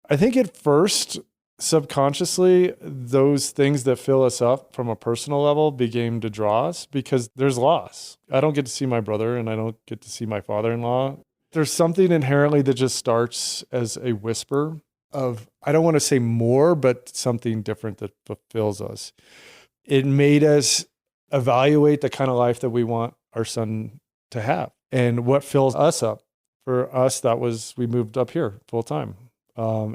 I think at first, subconsciously, those things that fill us up from a personal level began to draw us because there's loss. I don't get to see my brother and I don't get to see my father-in-law. There's something inherently that just starts as a whisper of, I don't want to say more, but something different that fulfills us. It made us evaluate the kind of life that we want our son to have and what fills us up. For us, that was, we moved up here full time.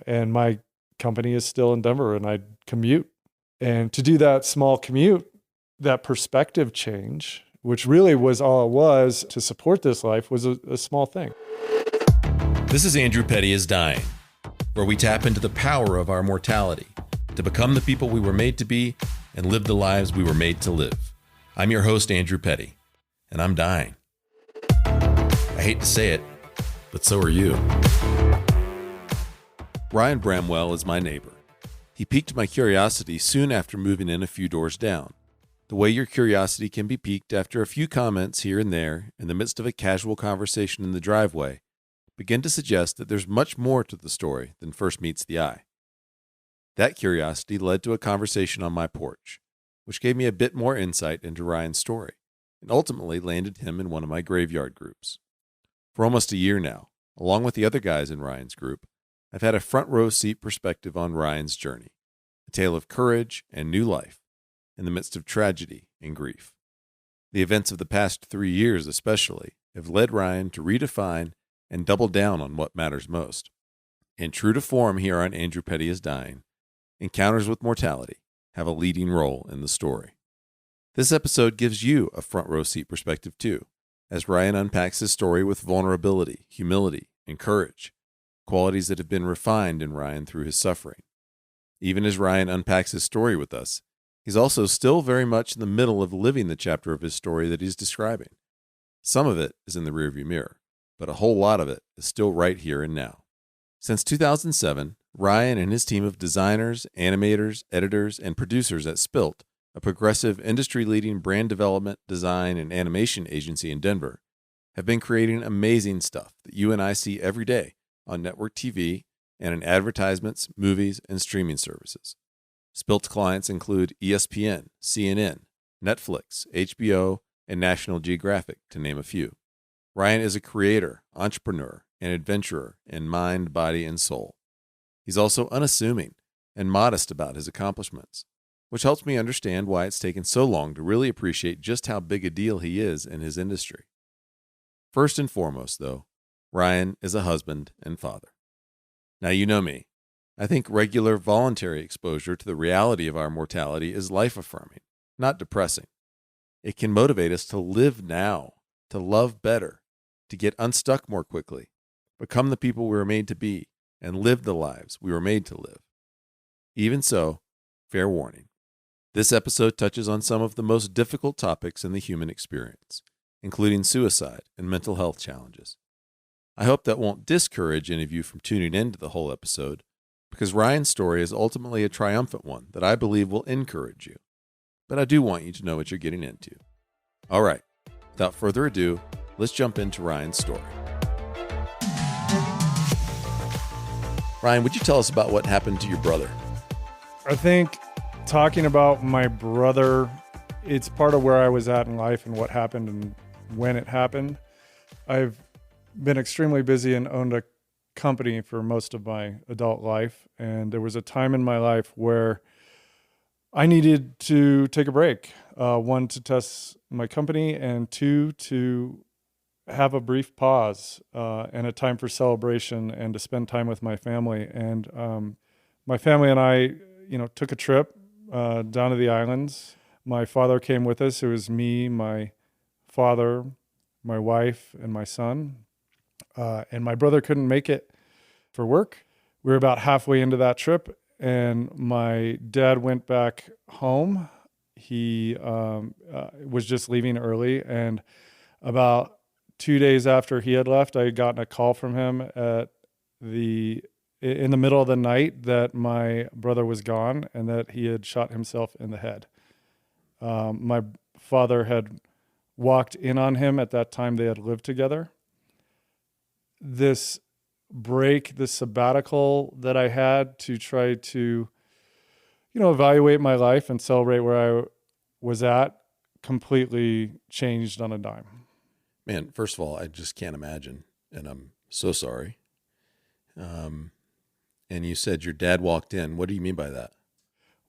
And my company is still in Denver and I commute. And to do that small commute, that perspective change, which really was all it was to support this life, was a small thing. This is Andrew Petty is Dying, where we tap into the power of our mortality to become the people we were made to be and live the lives we were made to live. I'm your host, Andrew Petty, and I'm dying. I hate to say it, but so are you. Ryan Bramwell is my neighbor. He piqued my curiosity soon after moving in a few doors down. The way your curiosity can be piqued after a few comments here and there in the midst of a casual conversation in the driveway begin to suggest that there's much more to the story than first meets the eye. That curiosity led to a conversation on my porch, which gave me a bit more insight into Ryan's story, and ultimately landed him in one of my graveyard groups. For almost a year now, along with the other guys in Ryan's group, I've had a front row seat perspective on Ryan's journey, a tale of courage and new life in the midst of tragedy and grief. The events of the past 3 years especially have led Ryan to redefine and double down on what matters most. And true to form here on Andrew Petty is Dying, encounters with mortality have a leading role in the story. This episode gives you a front row seat perspective too, as Ryan unpacks his story with vulnerability, humility, and courage, qualities that have been refined in Ryan through his suffering. Even as Ryan unpacks his story with us, he's also still very much in the middle of living the chapter of his story that he's describing. Some of it is in the rearview mirror, but a whole lot of it is still right here and now. Since 2007, Ryan and his team of designers, animators, editors, and producers at Spilt, a progressive industry-leading brand development, design, and animation agency in Denver, have been creating amazing stuff that you and I see every day on network TV and in advertisements, movies, and streaming services. Spilt's clients include ESPN, CNN, Netflix, HBO, and National Geographic, to name a few. Ryan is a creator, entrepreneur, and adventurer in mind, body, and soul. He's also unassuming and modest about his accomplishments, which helps me understand why it's taken so long to really appreciate just how big a deal he is in his industry. First and foremost, though, Ryan is a husband and father. Now, you know me. I think regular voluntary exposure to the reality of our mortality is life-affirming, not depressing. It can motivate us to live now, to love better, to get unstuck more quickly, become the people we were made to be, and live the lives we were made to live. Even so, fair warning, this episode touches on some of the most difficult topics in the human experience, including suicide and mental health challenges. I hope that won't discourage any of you from tuning into the whole episode, because Ryan's story is ultimately a triumphant one that I believe will encourage you. But I do want you to know what you're getting into. All right, without further ado, let's jump into Ryan's story. Ryan, would you tell us about what happened to your brother? I think talking about my brother, it's part of where I was at in life and what happened and when it happened. I've been extremely busy and owned a company for most of my adult life. And there was a time in my life where I needed to take a break. One, to test my company, and two, to have a brief pause and a time for celebration and to spend time with my family. And my family and I, took a trip down to the islands. My father came with us. It was me, my father, my wife, and my son. And my brother couldn't make it for work. We were about halfway into that trip, and my dad went back home. He was just leaving early, and about 2 days after he had left, I had gotten a call from him in the middle of the night that my brother was gone and that he had shot himself in the head. My father had walked in on him at that time. They had lived together. This break the sabbatical that I had to try to, evaluate my life and celebrate where I was at completely changed on a dime. Man, first of all, I just can't imagine, and I'm so sorry. And you said your dad walked in. What do you mean by that?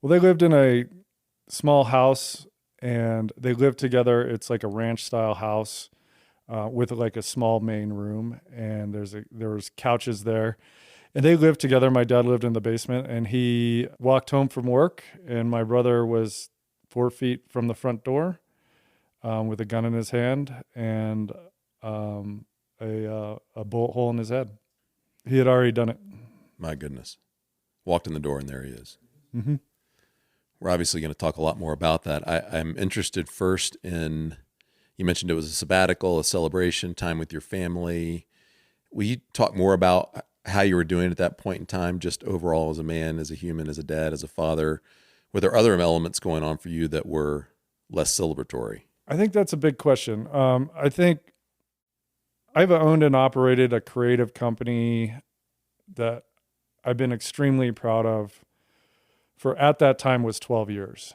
Well, they lived in a small house and they lived together. It's like a ranch style house with like a small main room, and there was couches there. And they lived together. My dad lived in the basement, and he walked home from work, and my brother was 4 feet from the front door with a gun in his hand and a bullet hole in his head. He had already done it. My goodness. Walked in the door, and there he is. Mm-hmm. We're obviously going to talk a lot more about that. I'm interested first in, you mentioned it was a sabbatical, a celebration, time with your family. Will you talk more about how you were doing at that point in time, just overall as a man, as a human, as a dad, as a father? Were there other elements going on for you that were less celebratory? I think that's a big question. I think I've owned and operated a creative company that I've been extremely proud of for, at that time, was 12 years.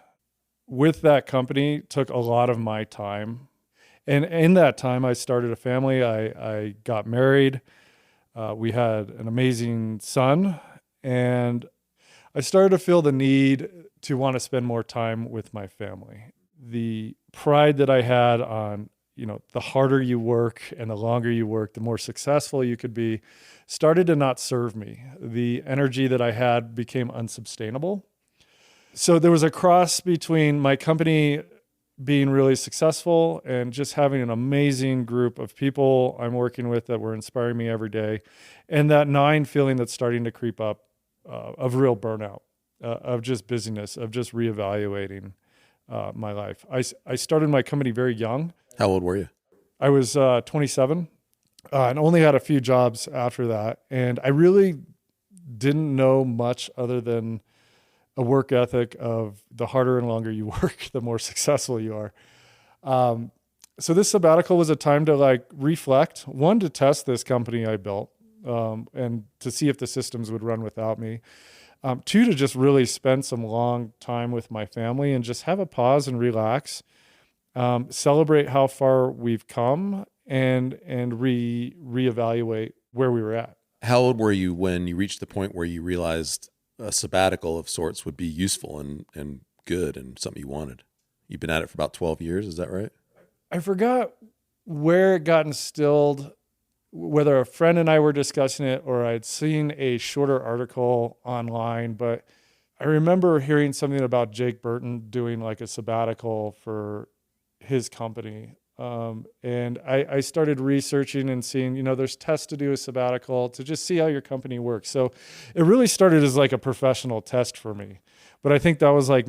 With that company took a lot of my time. And in that time, I started a family. I got married. We had an amazing son. And I started to feel the need to want to spend more time with my family. The pride that I had on, the harder you work and the longer you work, the more successful you could be, started to not serve me. The energy that I had became unsustainable. So there was a cross between my company being really successful and just having an amazing group of people I'm working with that were inspiring me every day, and that gnawing feeling that's starting to creep up of real burnout, of just busyness, of just reevaluating my life. I started my company very young. How old were you? I was 27 and only had a few jobs after that. And I really didn't know much other than a work ethic of the harder and longer you work, the more successful you are. So this sabbatical was a time to reflect, one, to test this company I built and to see if the systems would run without me. Two, to just really spend some long time with my family and just have a pause and relax, celebrate how far we've come and reevaluate where we were at. How old were you when you reached the point where you realized a sabbatical of sorts would be useful and good and something you wanted? You've been at it for about 12 years. Is that right? I forgot where it got instilled, whether a friend and I were discussing it or I'd seen a shorter article online, but I remember hearing something about Jake Burton doing like a sabbatical for his company. And I started researching and seeing, there's tests to do a sabbatical to just see how your company works. So it really started as like a professional test for me. But I think that was like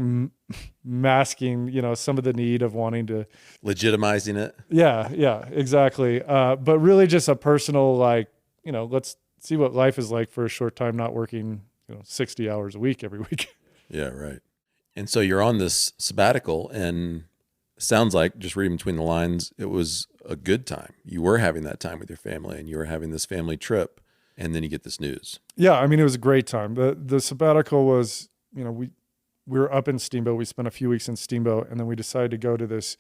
masking, some of the need of wanting to. Legitimizing it? Yeah, exactly. But really just a personal, let's see what life is like for a short time, not working, 60 hours a week every week. Yeah, right. And so you're on this sabbatical, and sounds like, just reading between the lines, it was a good time. You were having that time with your family, and you were having this family trip, and then you get this news. Yeah, it was a great time. The sabbatical was, we were up in Steamboat. We spent a few weeks in Steamboat, and then we decided to go to this,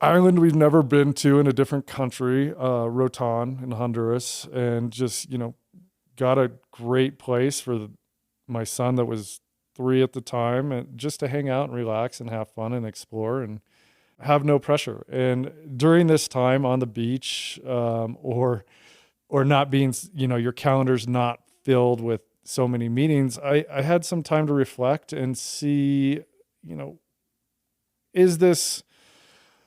island we've never been to in a different country, Rotan in Honduras, and just, got a great place for my son that was 3 at the time, and just to hang out and relax and have fun and explore and have no pressure. And during this time on the beach, or not being, your calendar's not filled with so many meetings, I had some time to reflect and see, is this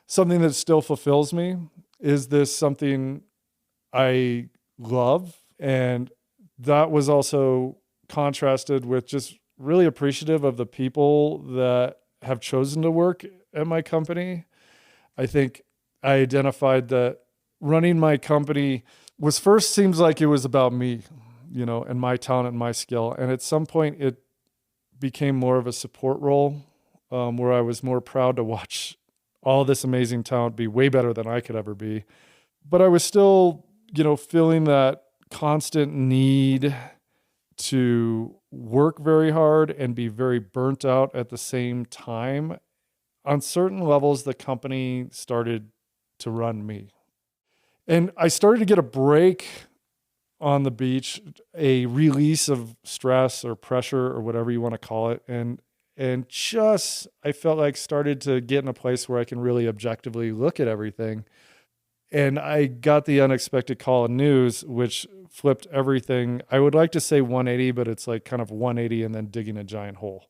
something that still fulfills me? Is this something I love? And that was also contrasted with just really appreciative of the people that have chosen to work at my company. I think I identified that running my company was first seems like it was about me, and my talent and my skill. And at some point it became more of a support role, where I was more proud to watch all this amazing talent be way better than I could ever be. But I was still, feeling that constant need to work very hard and be very burnt out at the same time. On certain levels, the company started to run me. And I started to get a break on the beach, a release of stress or pressure or whatever you want to call it. And just, I felt like started to get in a place where I can really objectively look at everything. And I got the unexpected call of news, which flipped everything. I would like to say 180, but it's like kind of 180 and then digging a giant hole.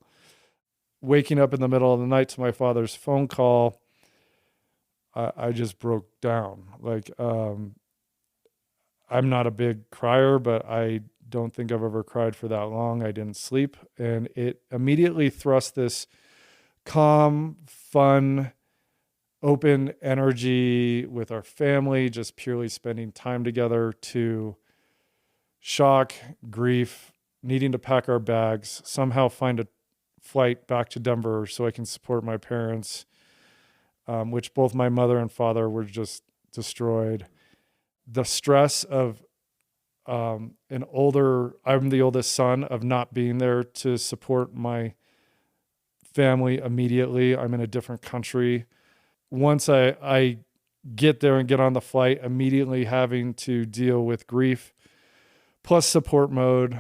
Waking up in the middle of the night to my father's phone call, I just broke down. Like, I'm not a big crier, but I don't think I've ever cried for that long. I didn't sleep. And it immediately thrust this calm, fun, open energy with our family, just purely spending time together, to shock, grief, needing to pack our bags, somehow find a flight back to Denver so I can support my parents, which both my mother and father were just destroyed. The stress of I'm the oldest son, of not being there to support my family immediately. I'm in a different country. Once I get there and get on the flight, immediately having to deal with grief, plus support mode,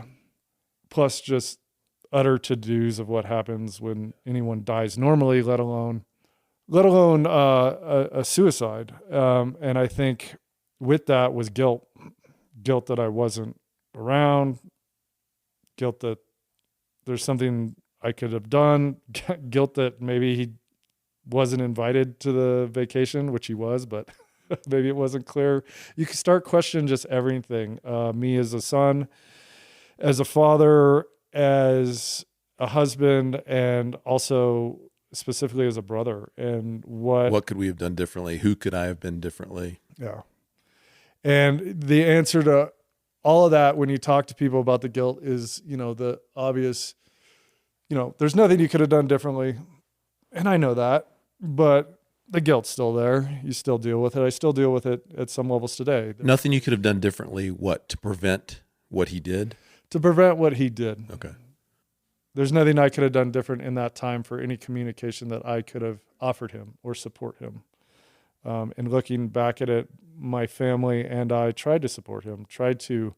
plus just utter to-dos of what happens when anyone dies normally, let alone a suicide. And I think with that was guilt that I wasn't around, guilt that there's something I could have done, guilt that maybe he wasn't invited to the vacation, which he was, but maybe it wasn't clear. You can start questioning just everything. Me as a son, as a father, as a husband, and also specifically as a brother. And what could we have done differently? Who could I have been differently? Yeah. And the answer to all of that, when you talk to people about the guilt, is, the obvious, there's nothing you could have done differently. And I know that, but the guilt's still there. You still deal with it. I still deal with it at some levels today. Nothing you could have done differently, to prevent what he did? To prevent what he did. Okay. There's nothing I could have done different in that time for any communication that I could have offered him or support him. And looking back at it, my family and I tried to support him, tried to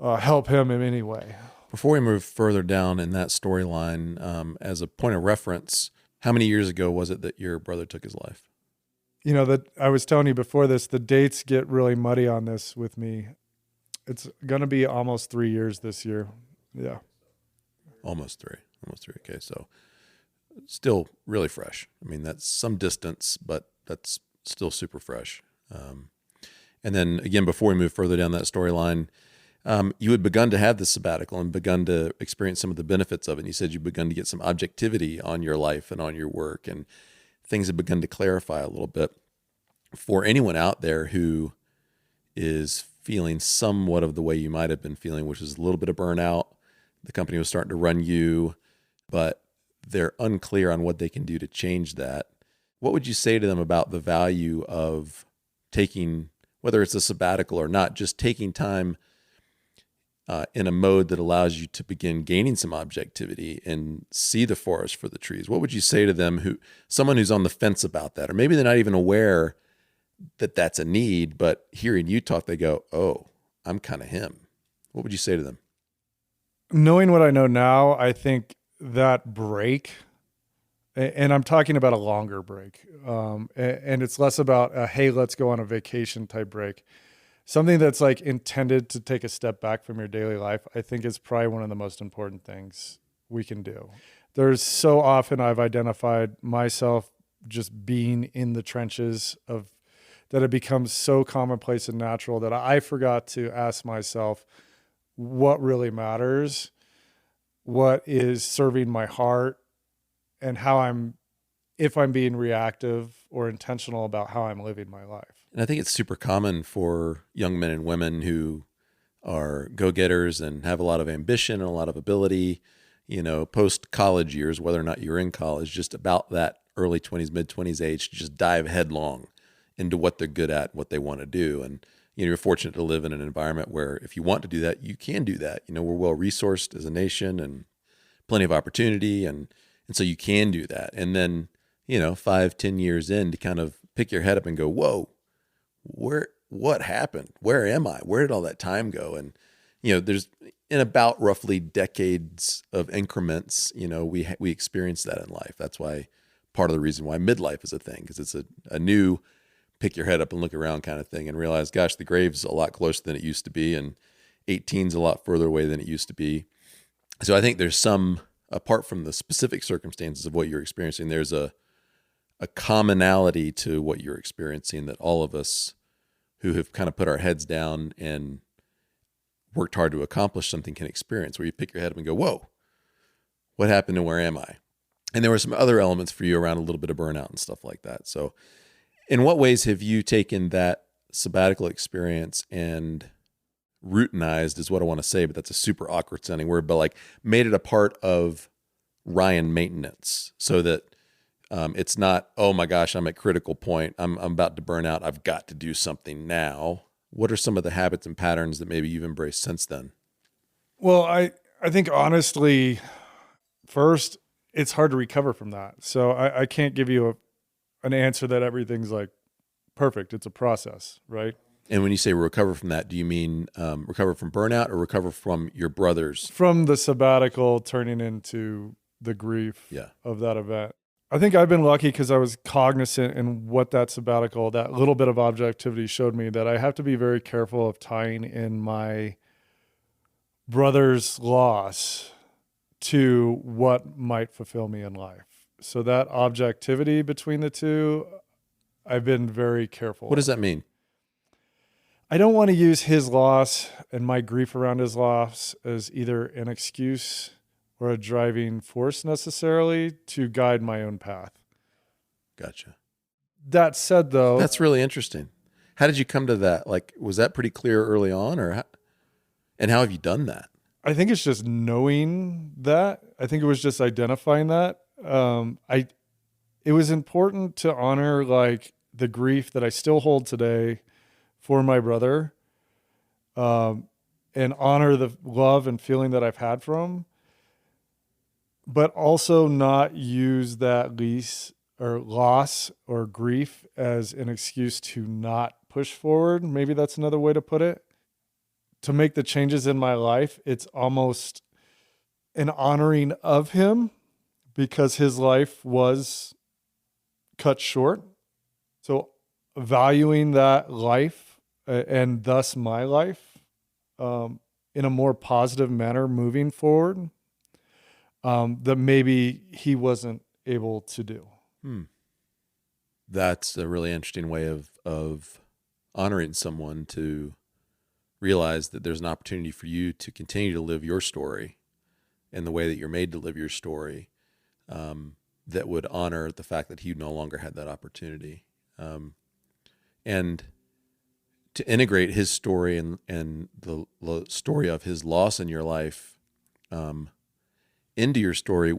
help him in any way. Before we move further down in that storyline, as a point of reference, how many years ago was it that your brother took his life? That I was telling you before this, the dates get really muddy on this with me. It's going to be almost 3 years this year. Yeah. Almost three. Okay. So still really fresh. I mean, that's some distance, but that's still super fresh. And then again, before we move further down that storyline, you had begun to have this sabbatical and begun to experience some of the benefits of it. And you said you'd begun to get some objectivity on your life and on your work, and things had begun to clarify a little bit. For anyone out there who is feeling somewhat of the way you might have been feeling, which is a little bit of burnout, the company was starting to run you, but they're unclear on what they can do to change that, what would you say to them about the value of taking, whether it's a sabbatical or not, just taking time in a mode that allows you to begin gaining some objectivity and see the forest for the trees? What would you say to them, someone who's on the fence about that, or maybe they're not even aware that that's a need, but hearing you talk, they go, oh, I'm kind of him. What would you say to them? Knowing what I know now, I think that break, and I'm talking about a longer break, and it's less about a, hey, let's go on a vacation type break. Something that's like intended to take a step back from your daily life, I think is probably one of the most important things we can do. There's so often I've identified myself just being in the trenches of that. It becomes so commonplace and natural that I forgot to ask myself what really matters, what is serving my heart, and if I'm being reactive or intentional about how I'm living my life. And I think it's super common for young men and women who are go-getters and have a lot of ambition and a lot of ability, post-college years, whether or not you're in college, just about that early 20s, mid-20s age, to just dive headlong into what they're good at, what they want to do. And, you're fortunate to live in an environment where if you want to do that, you can do that. We're well resourced as a nation and plenty of opportunity. And so you can do that. And then, 5-10 years in, to kind of pick your head up and go, whoa, what happened? Where am I? Where did all that time go? And, there's in about roughly decades of increments, we experience that in life. That's why part of the reason why midlife is a thing, because it's a new pick your head up and look around kind of thing and realize, gosh, the grave's a lot closer than it used to be. And 18's a lot further away than it used to be. So I think there's some, apart from the specific circumstances of what you're experiencing, there's a commonality to what you're experiencing that all of us who have kind of put our heads down and worked hard to accomplish something can experience, where you pick your head up and go, whoa, what happened and where am I? And there were some other elements for you around a little bit of burnout and stuff like that. So in what ways have you taken that sabbatical experience and routinized is what I want to say, but that's a super awkward sounding word, but like made it a part of Ryan maintenance so that it's not, oh my gosh, I'm at critical point. I'm about to burn out. I've got to do something now. What are some of the habits and patterns that maybe you've embraced since then? Well, I think honestly, first, it's hard to recover from that. So I can't give you an answer that everything's like perfect. It's a process, right? And when you say recover from that, do you mean recover from burnout or recover from your brothers? From the sabbatical turning into the grief of that event. I think I've been lucky because I was cognizant in what that sabbatical, that little bit of objectivity showed me, that I have to be very careful of tying in my brother's loss to what might fulfill me in life. So that objectivity between the two, I've been very careful. What does that mean? I don't want to use his loss and my grief around his loss as either an excuse or a driving force necessarily to guide my own path. Gotcha. That said, though, that's really interesting. How did you come to that? Like, was that pretty clear early on, and how have you done that? I think it's just knowing that. I think it was just identifying that. It was important to honor like the grief that I still hold today for my brother, and honor the love and feeling that I've had from him, but also not use that loss or grief as an excuse to not push forward. Maybe that's another way to put it. To make the changes in my life, it's almost an honoring of him because his life was cut short. So valuing that life and thus my life in a more positive manner moving forward, that maybe he wasn't able to do. That's a really interesting way of honoring someone, to realize that there's an opportunity for you to continue to live your story in the way that you're made to live your story, that would honor the fact that he no longer had that opportunity. And to integrate his story and the story of his loss in your life into your story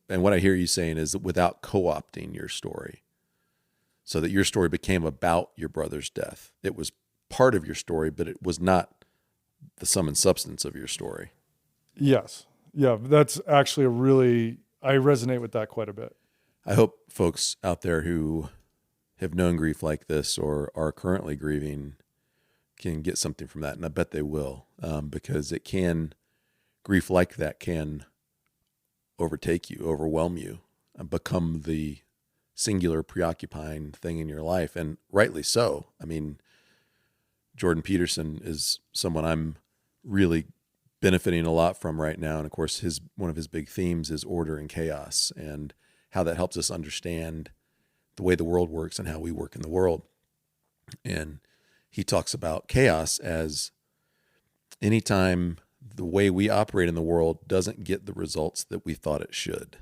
and what I hear you saying is that without co-opting your story, so that your story became about your brother's death. It was part of your story, but it was not the sum and substance of your story. Yes. Yeah, that's actually I resonate with that quite a bit. I hope folks out there who have known grief like this or are currently grieving can get something from that. And I bet they will, because grief like that can overtake you, overwhelm you, and become the singular preoccupying thing in your life. And rightly so. I mean, Jordan Peterson is someone I'm really benefiting a lot from right now. And of course, one of his big themes is order and chaos, and how that helps us understand the way the world works and how we work in the world. And he talks about chaos as anytime the way we operate in the world doesn't get the results that we thought it should.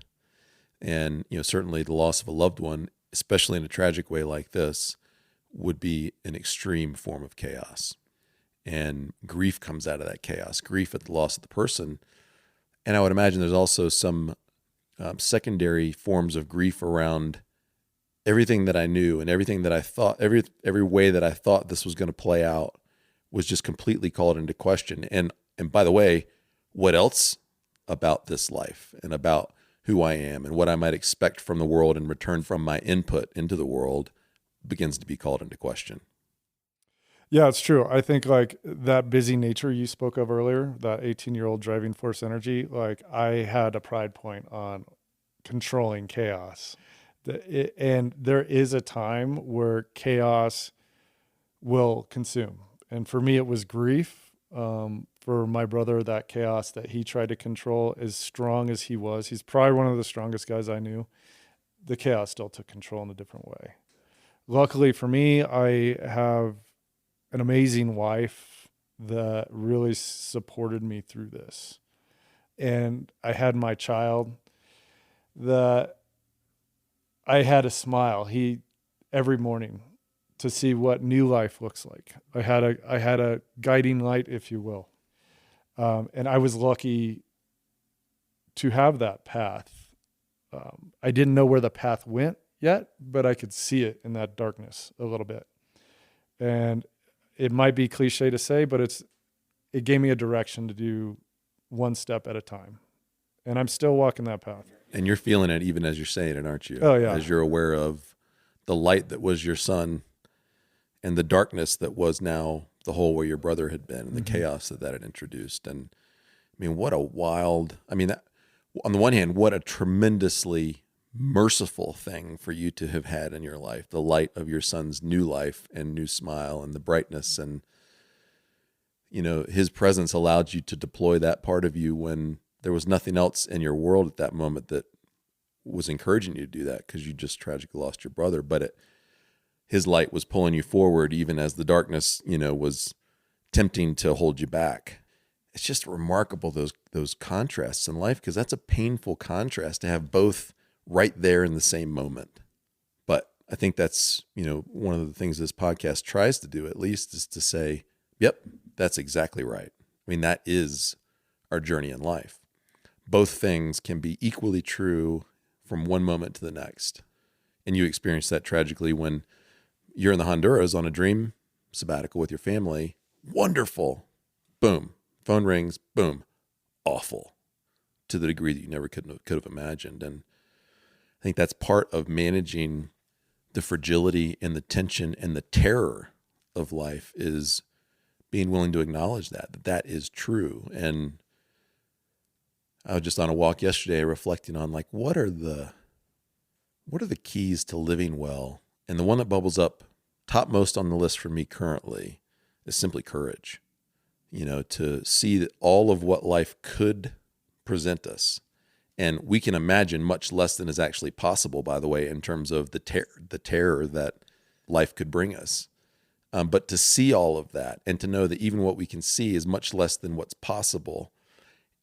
And, certainly the loss of a loved one, especially in a tragic way like this, would be an extreme form of chaos. And grief comes out of that chaos, grief at the loss of the person. And I would imagine there's also some secondary forms of grief around everything that I knew and everything that I thought, every way that I thought this was going to play out was just completely called into question. And by the way, what else about this life and about who I am and what I might expect from the world in return from my input into the world begins to be called into question. Yeah, it's true. I think like that busy nature you spoke of earlier, that 18-year-old driving force energy, like I had a pride point on controlling chaos. And there is a time where chaos will consume. And for me, it was grief. For my brother, that chaos that he tried to control, as strong as he was, he's probably one of the strongest guys I knew. The chaos still took control in a different way. Luckily for me, I have an amazing wife that really supported me through this. And I had my child that I had a smile every morning to see what new life looks like. I had a guiding light, if you will. And I was lucky to have that path. I didn't know where the path went yet, but I could see it in that darkness a little bit. And it might be cliche to say, but it gave me a direction to do one step at a time. And I'm still walking that path. And you're feeling it even as you're saying it, aren't you? Oh, yeah. As you're aware of the light that was your son and the darkness that was now the hole where your brother had been and the chaos that had introduced. And I mean, that, on the one hand, what a tremendously merciful thing for you to have had in your life, the light of your son's new life and new smile and the brightness. And, his presence allowed you to deploy that part of you when there was nothing else in your world at that moment that was encouraging you to do that, because you just tragically lost your brother. But his light was pulling you forward even as the darkness, was tempting to hold you back. It's just remarkable, those contrasts in life, because that's a painful contrast to have both right there in the same moment. But I think that's, one of the things this podcast tries to do, at least, is to say, yep, that's exactly right. I mean, that is our journey in life. Both things can be equally true from one moment to the next. And you experience that tragically when you're in the Honduras on a dream sabbatical with your family. Wonderful. Boom. Phone rings. Boom. Awful. To the degree that you never could have imagined. And I think that's part of managing the fragility and the tension and the terror of life, is being willing to acknowledge that is true. And I was just on a walk yesterday reflecting on what are the keys to living well? And the one that bubbles up topmost on the list for me currently is simply courage. To see that all of what life could present us. And we can imagine much less than is actually possible, by the way, in terms of the terror that life could bring us. But to see all of that and to know that even what we can see is much less than what's possible,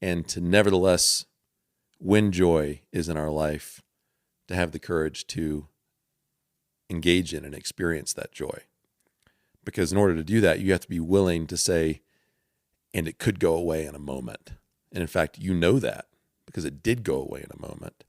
and to nevertheless, when joy is in our life, to have the courage to engage in and experience that joy. Because in order to do that, you have to be willing to say, and it could go away in a moment. And in fact, that because it did go away in a moment.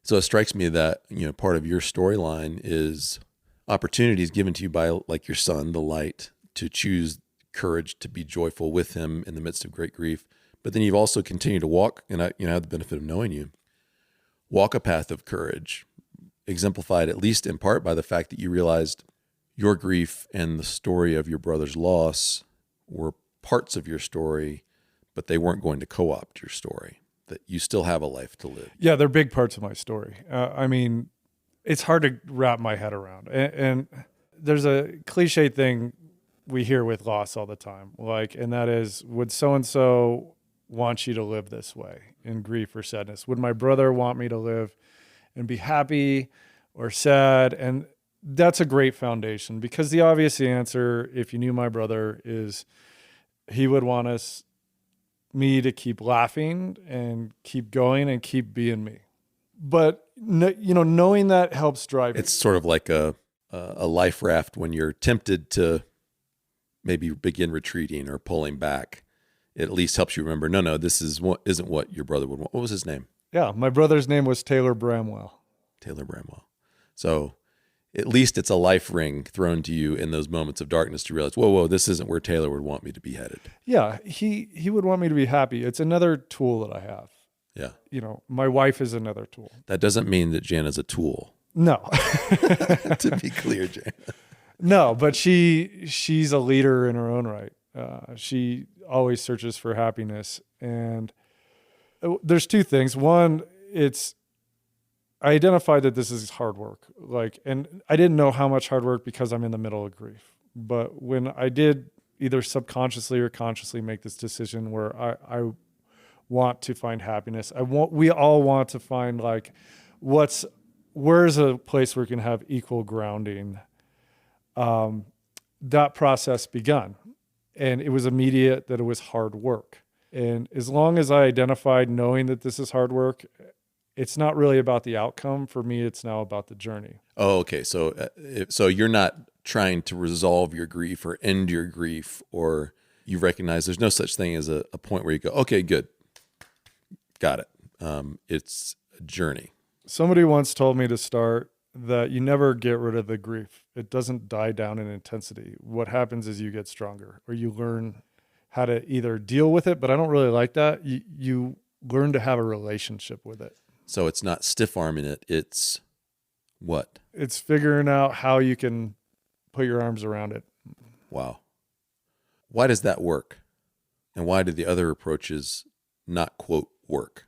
So it strikes me that, part of your storyline is opportunities given to you by your son, the light, to choose courage to be joyful with him in the midst of great grief. But then you've also continued to walk, and I have the benefit of knowing you, walk a path of courage, exemplified at least in part by the fact that you realized your grief and the story of your brother's loss were parts of your story, but they weren't going to co-opt your story, that you still have a life to live. Yeah, they're big parts of my story. It's hard to wrap my head around. And there's a cliche thing we hear with loss all the time, and that is, would so-and-so want you to live this way in grief or sadness? Would my brother want me to live and be happy or sad? And that's a great foundation, because the obvious answer, if you knew my brother, is he would want me to keep laughing and keep going and keep being me. But knowing that helps drive. It's sort of like a life raft when you're tempted to maybe begin retreating or pulling back. It at least helps you remember, no, this isn't what your brother would want. What was his name? Yeah, my brother's name was Taylor Bramwell. Taylor Bramwell. So at least it's a life ring thrown to you in those moments of darkness to realize, whoa, this isn't where Taylor would want me to be headed. Yeah, he would want me to be happy. It's another tool that I have. Yeah. You know, my wife is another tool. That doesn't mean that Jana's a tool. No. To be clear, Jana. No, but she's a leader in her own right. She always searches for happiness. And there's two things. One, I identified that this is hard work. And I didn't know how much hard work because I'm in the middle of grief. But when I did either subconsciously or consciously make this decision where I want to find happiness, we all want to find where's a place where we can have equal grounding. That process begun, and it was immediate that it was hard work. And as long as I identified knowing that this is hard work, it's not really about the outcome. For me, it's now about the journey. Oh, okay. So you're not trying to resolve your grief or end your grief, or you recognize there's no such thing as a point where you go, okay, good. Got it. It's a journey. Somebody once told me to start that you never get rid of the grief. It doesn't die down in intensity. What happens is you get stronger, or you learn how to either deal with it, but I don't really like that. You learn to have a relationship with it. So it's not stiff arming it. It's what? It's figuring out how you can put your arms around it. Wow. Why does that work? And why do the other approaches not, quote, work?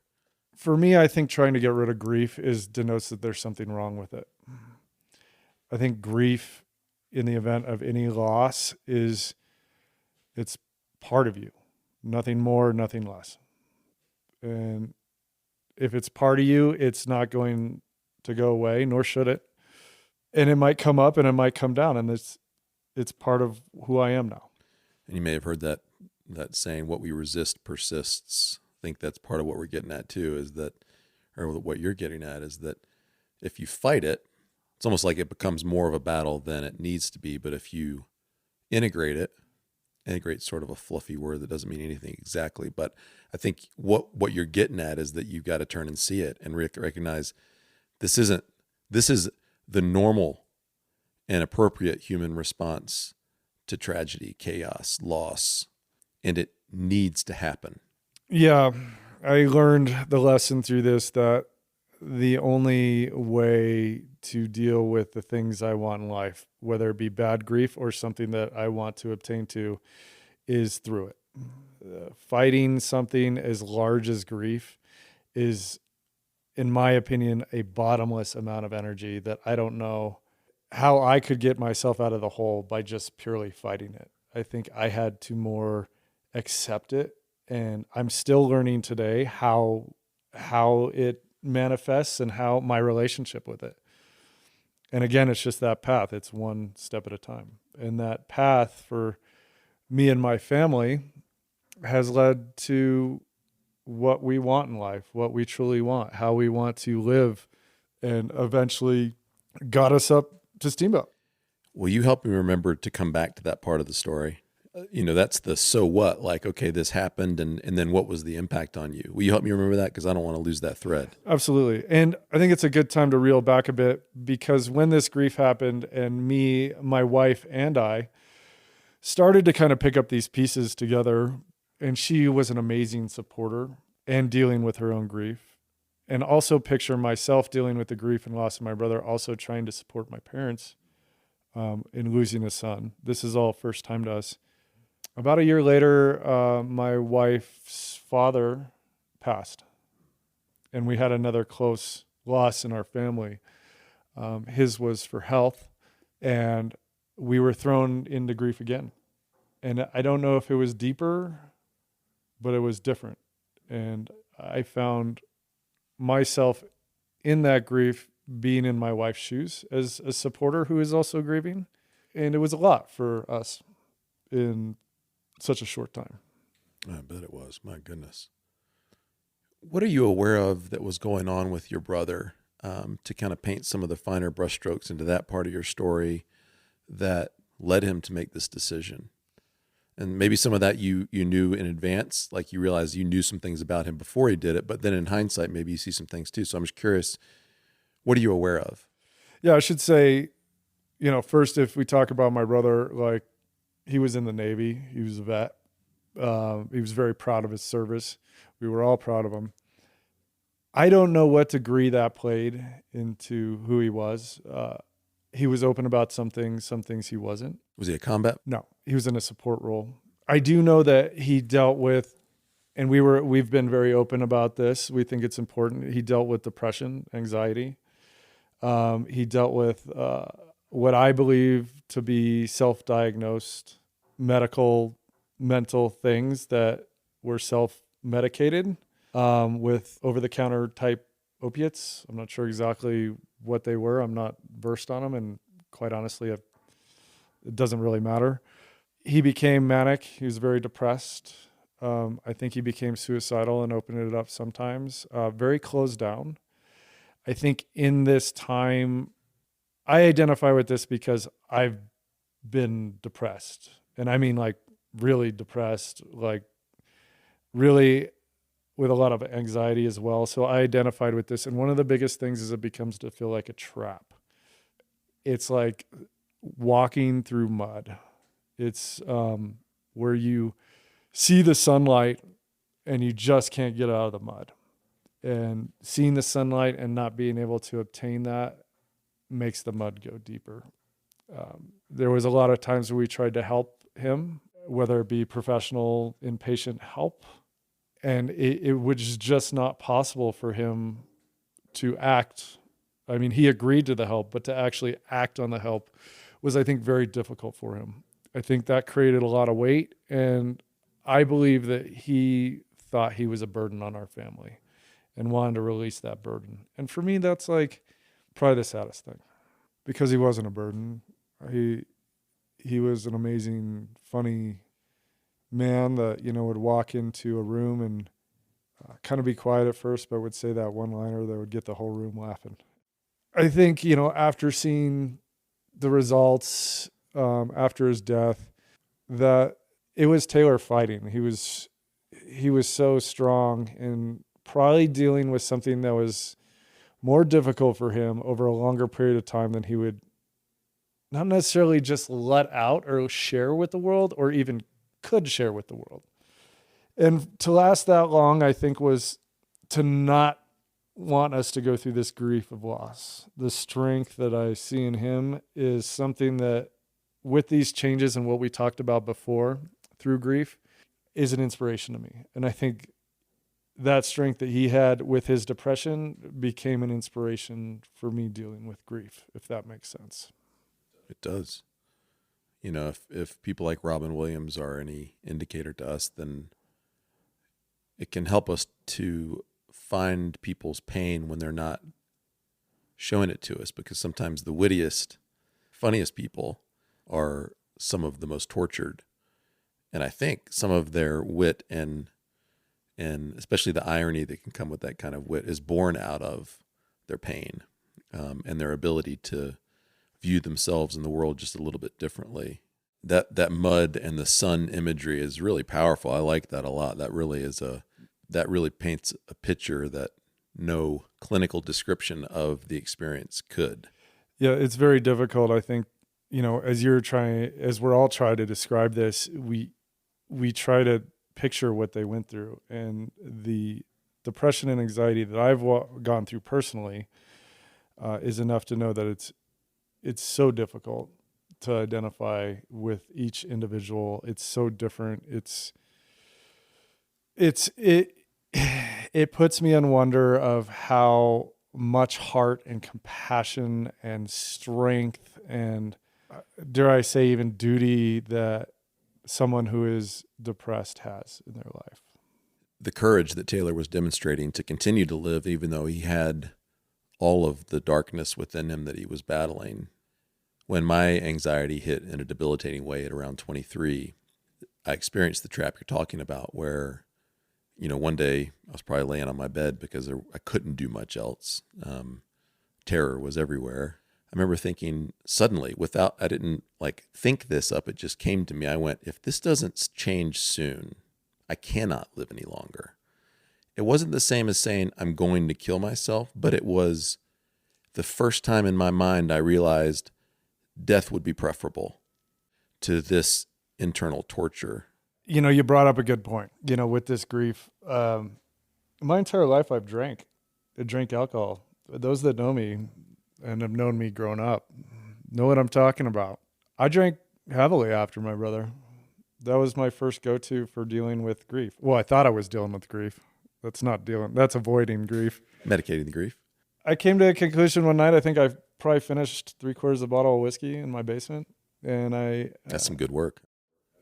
For me, I think trying to get rid of grief denotes that there's something wrong with it. I think grief in the event of any loss it's part of you, nothing more, nothing less. And if it's part of you, it's not going to go away, nor should it. And it might come up and it might come down, and it's part of who I am now. And you may have heard that saying, what we resist persists. I think that's part of what we're getting at too, is that, or what you're getting at is that if you fight it, it's almost like it becomes more of a battle than it needs to be. But if you integrate sort of a fluffy word that doesn't mean anything exactly. But I think what you're getting at is that you've got to turn and see it and recognize this is the normal and appropriate human response to tragedy, chaos, loss, and it needs to happen. Yeah, I learned the lesson through this that the only way to deal with the things I want in life, whether it be bad grief or something that I want to obtain to, is through it. Fighting something as large as grief is, in my opinion, a bottomless amount of energy that I don't know how I could get myself out of the hole by just purely fighting it. I think I had to more accept it. And I'm still learning today how it manifests and how my relationship with it. And again, it's just that path. It's one step at a time. And that path for me and my family has led to what we want in life, what we truly want, how we want to live, and eventually got us up to Steamboat. Will you help me remember to come back to that part of the story? That's the so what, like, okay, this happened, and then what was the impact on you? Will you help me remember that? Because I don't want to lose that thread. Absolutely. And I think it's a good time to reel back a bit, because when this grief happened and me, my wife, and I started to kind of pick up these pieces together, and she was an amazing supporter and dealing with her own grief, and also picture myself dealing with the grief and loss of my brother, also trying to support my parents in losing a son. This is all first time to us. About a year later, my wife's father passed, and we had another close loss in our family. His was for health, and we were thrown into grief again. And I don't know if it was deeper, but it was different. And I found myself in that grief being in my wife's shoes as a supporter who is also grieving. And it was a lot for us in such a short time. I bet it was. My goodness. What are you aware of that was going on with your brother, to kind of paint some of the finer brushstrokes into that part of your story that led him to make this decision? And maybe some of that you knew in advance, like you realized you knew some things about him before he did it, but then in hindsight, maybe you see some things too. So I'm just curious, what are you aware of? Yeah, I should say First, if we talk about my brother, like he was in the Navy, he was a vet. He was very proud of his service. We were all proud of him. I don't know what degree that played into who he was. He was open about some things he wasn't. Was he a combat? No, he was in a support role. I do know that he dealt with, and we've been very open about this. We think it's important. He dealt with depression, anxiety. He dealt with what I believe to be self-diagnosed mental things that were self-medicated with over-the-counter type opiates. I'm not sure exactly what they were. I'm not versed on them, and quite honestly, it doesn't really matter. He became manic. He was very depressed. I think he became suicidal and opened it up sometimes. Very closed down. I think in this time, I identify with this because I've been depressed. And I mean like really depressed, like really with a lot of anxiety as well. So I identified with this. And one of the biggest things is it becomes to feel like a trap. It's like walking through mud. It's where you see the sunlight and you just can't get out of the mud. And seeing the sunlight and not being able to obtain that makes the mud go deeper. There was a lot of times where we tried to help him, whether it be professional inpatient help, and it was just not possible for him to act. I mean, he agreed to the help, but to actually act on the help was, I think, very difficult for him. I think that created a lot of weight, and I believe that he thought he was a burden on our family and wanted to release that burden. And for me, that's like probably the saddest thing, because he wasn't a burden. He was an amazing, funny man that, would walk into a room and kind of be quiet at first, but would say that one-liner that would get the whole room laughing. I think, after seeing the results after his death, that it was Taylor fighting. He was so strong and probably dealing with something that was more difficult for him over a longer period of time than he would not necessarily just let out or share with the world, or even could share with the world. And to last that long, I think, was to not want us to go through this grief of loss. The strength that I see in him is something that, with these changes and what we talked about before through grief, is an inspiration to me. And I think that strength that he had with his depression became an inspiration for me dealing with grief, if that makes sense. It does. If people like Robin Williams are any indicator to us, then it can help us to find people's pain when they're not showing it to us, because sometimes the wittiest, funniest people are some of the most tortured. And I think some of their wit and especially the irony that can come with that kind of wit is born out of their pain, and their ability to view themselves in the world just a little bit differently. That mud and the sun imagery is really powerful. I like that a lot. That really paints a picture that no clinical description of the experience could. Yeah, it's very difficult. I think, as we're all trying to describe this, we try to picture what they went through, and the depression and anxiety that I've gone through personally is enough to know that it's so difficult to identify with each individual. It's so different. It puts me in wonder of how much heart and compassion and strength and, dare I say, even duty that someone who is depressed has in their life. The courage that Taylor was demonstrating to continue to live, even though he had all of the darkness within him that he was battling. When my anxiety hit in a debilitating way at around 23, I experienced the trap you're talking about, where, one day I was probably laying on my bed because I couldn't do much else. Terror was everywhere. I remember thinking suddenly, I didn't think this up, it just came to me. I went, if this doesn't change soon, I cannot live any longer. It wasn't the same as saying I'm going to kill myself, but it was the first time in my mind I realized death would be preferable to this internal torture. You brought up a good point, with this grief. My entire life I've drank. I drink alcohol. Those that know me and have known me growing up know what I'm talking about. I drank heavily after my brother. That was my first go-to for dealing with grief. Well, I thought I was dealing with grief. That's avoiding grief. Medicating the grief. I came to a conclusion one night. I think I probably finished 3/4 of a bottle of whiskey in my basement. And that's some good work.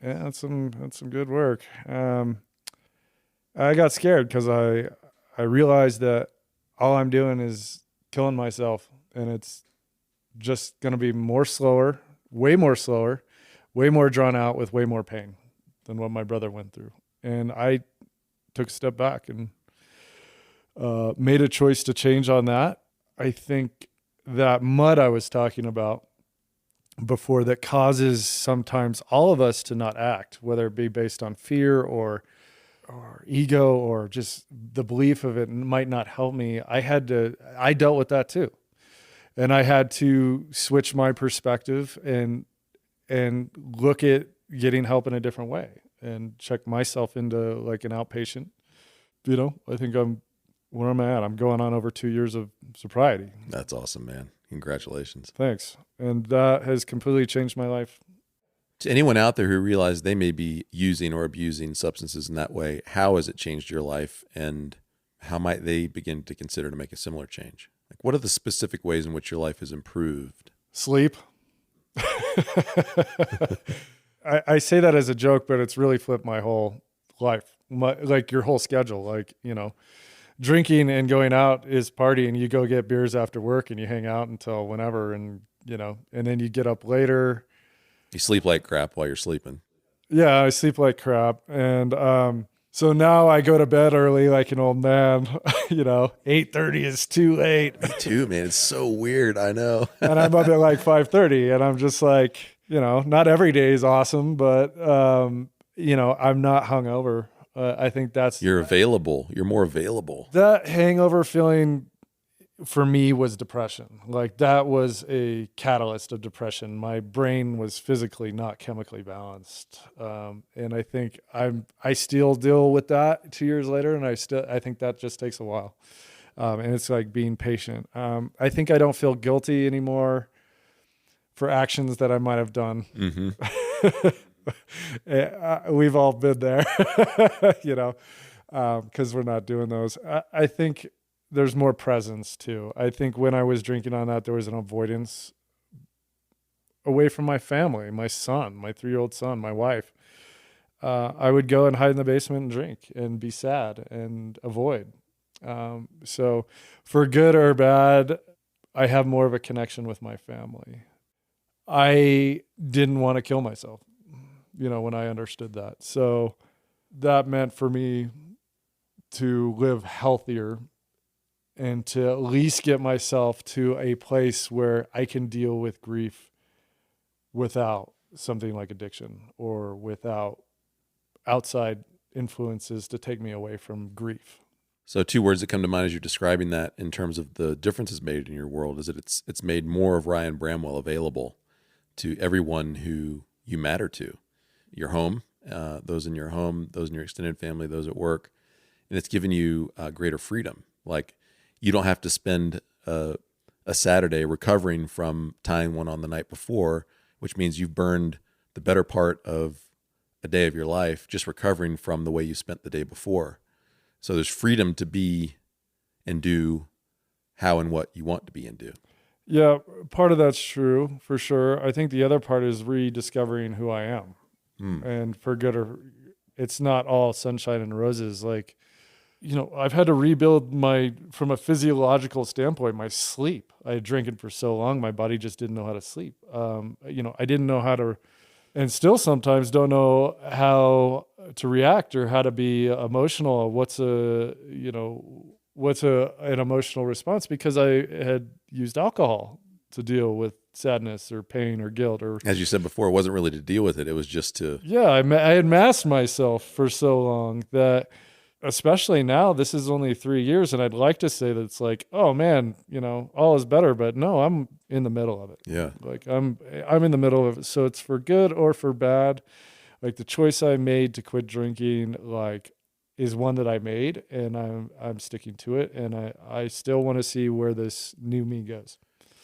Yeah, that's some good work. I got scared because I realized that all I'm doing is killing myself, and it's just going to be way more drawn out with way more pain than what my brother went through. And I took a step back and made a choice to change on that. I think that mud I was talking about before that causes sometimes all of us to not act, whether it be based on fear or ego or just the belief of it might not help me. I dealt with that too. And I had to switch my perspective and look at getting help in a different way and check myself into like an outpatient. I think where am I at? I'm going on over 2 years of sobriety. That's awesome, man. Congratulations. Thanks. And that has completely changed my life. To anyone out there who realizes they may be using or abusing substances in that way, how has it changed your life, and how might they begin to consider to make a similar change? Like, what are the specific ways in which your life has improved? Sleep. I say that as a joke, but it's really flipped my whole life, like your whole schedule. Like, drinking and going out is partying. You go get beers after work and you hang out until whenever, and then you get up later. You sleep like crap while you're sleeping. Yeah, I sleep like crap. And so now I go to bed early like an old man. 8:30 is too late. Me too, man. It's so weird. I know. And I'm up at like 5:30, and I'm just like, not every day is awesome, but I'm not hungover. I think you're available. You're more available. That hangover feeling for me was depression. Like, that was a catalyst of depression. My brain was physically not chemically balanced. And I think I still deal with that 2 years later. And I think that just takes a while. And it's like being patient. I think I don't feel guilty anymore for actions that I might have done. Mm-hmm. We've all been there, because we're not doing those. I think there's more presence too. I think when I was drinking on that, there was an avoidance away from my family, my son, my 3-year-old son, my wife. I would go and hide in the basement and drink and be sad and avoid. So for good or bad, I have more of a connection with my family. I didn't want to kill myself, when I understood that. So that meant for me to live healthier and to at least get myself to a place where I can deal with grief without something like addiction or without outside influences to take me away from grief. So 2 words that come to mind as you're describing that in terms of the differences made in your world is that it's made more of Ryan Bramwell available to everyone who you matter to. Your home, those in your home, those in your extended family, those at work. And it's given you greater freedom. Like, you don't have to spend a Saturday recovering from tying one on the night before, which means you've burned the better part of a day of your life just recovering from the way you spent the day before. So there's freedom to be and do how and what you want to be and do. Yeah, part of that's true, for sure. I think the other part is rediscovering who I am. And for good or it's not all sunshine and roses. Like, I've had to rebuild from a physiological standpoint, my sleep. I had drinking for so long, my body just didn't know how to sleep. I didn't know how to, and still sometimes don't know how to react or how to be emotional. What's an emotional response, because I had used alcohol to deal with sadness or pain or guilt, or, as you said before, it wasn't really to deal with it. It was just to, I had masked myself for so long that especially now, this is only 3 years, and I'd like to say that it's like, oh man, all is better, but no, I'm in the middle of it. Yeah. Like I'm in the middle of it. So it's for good or for bad. Like the choice I made to quit drinking, like, is one that I made, and I'm sticking to it, and I still want to see where this new me goes.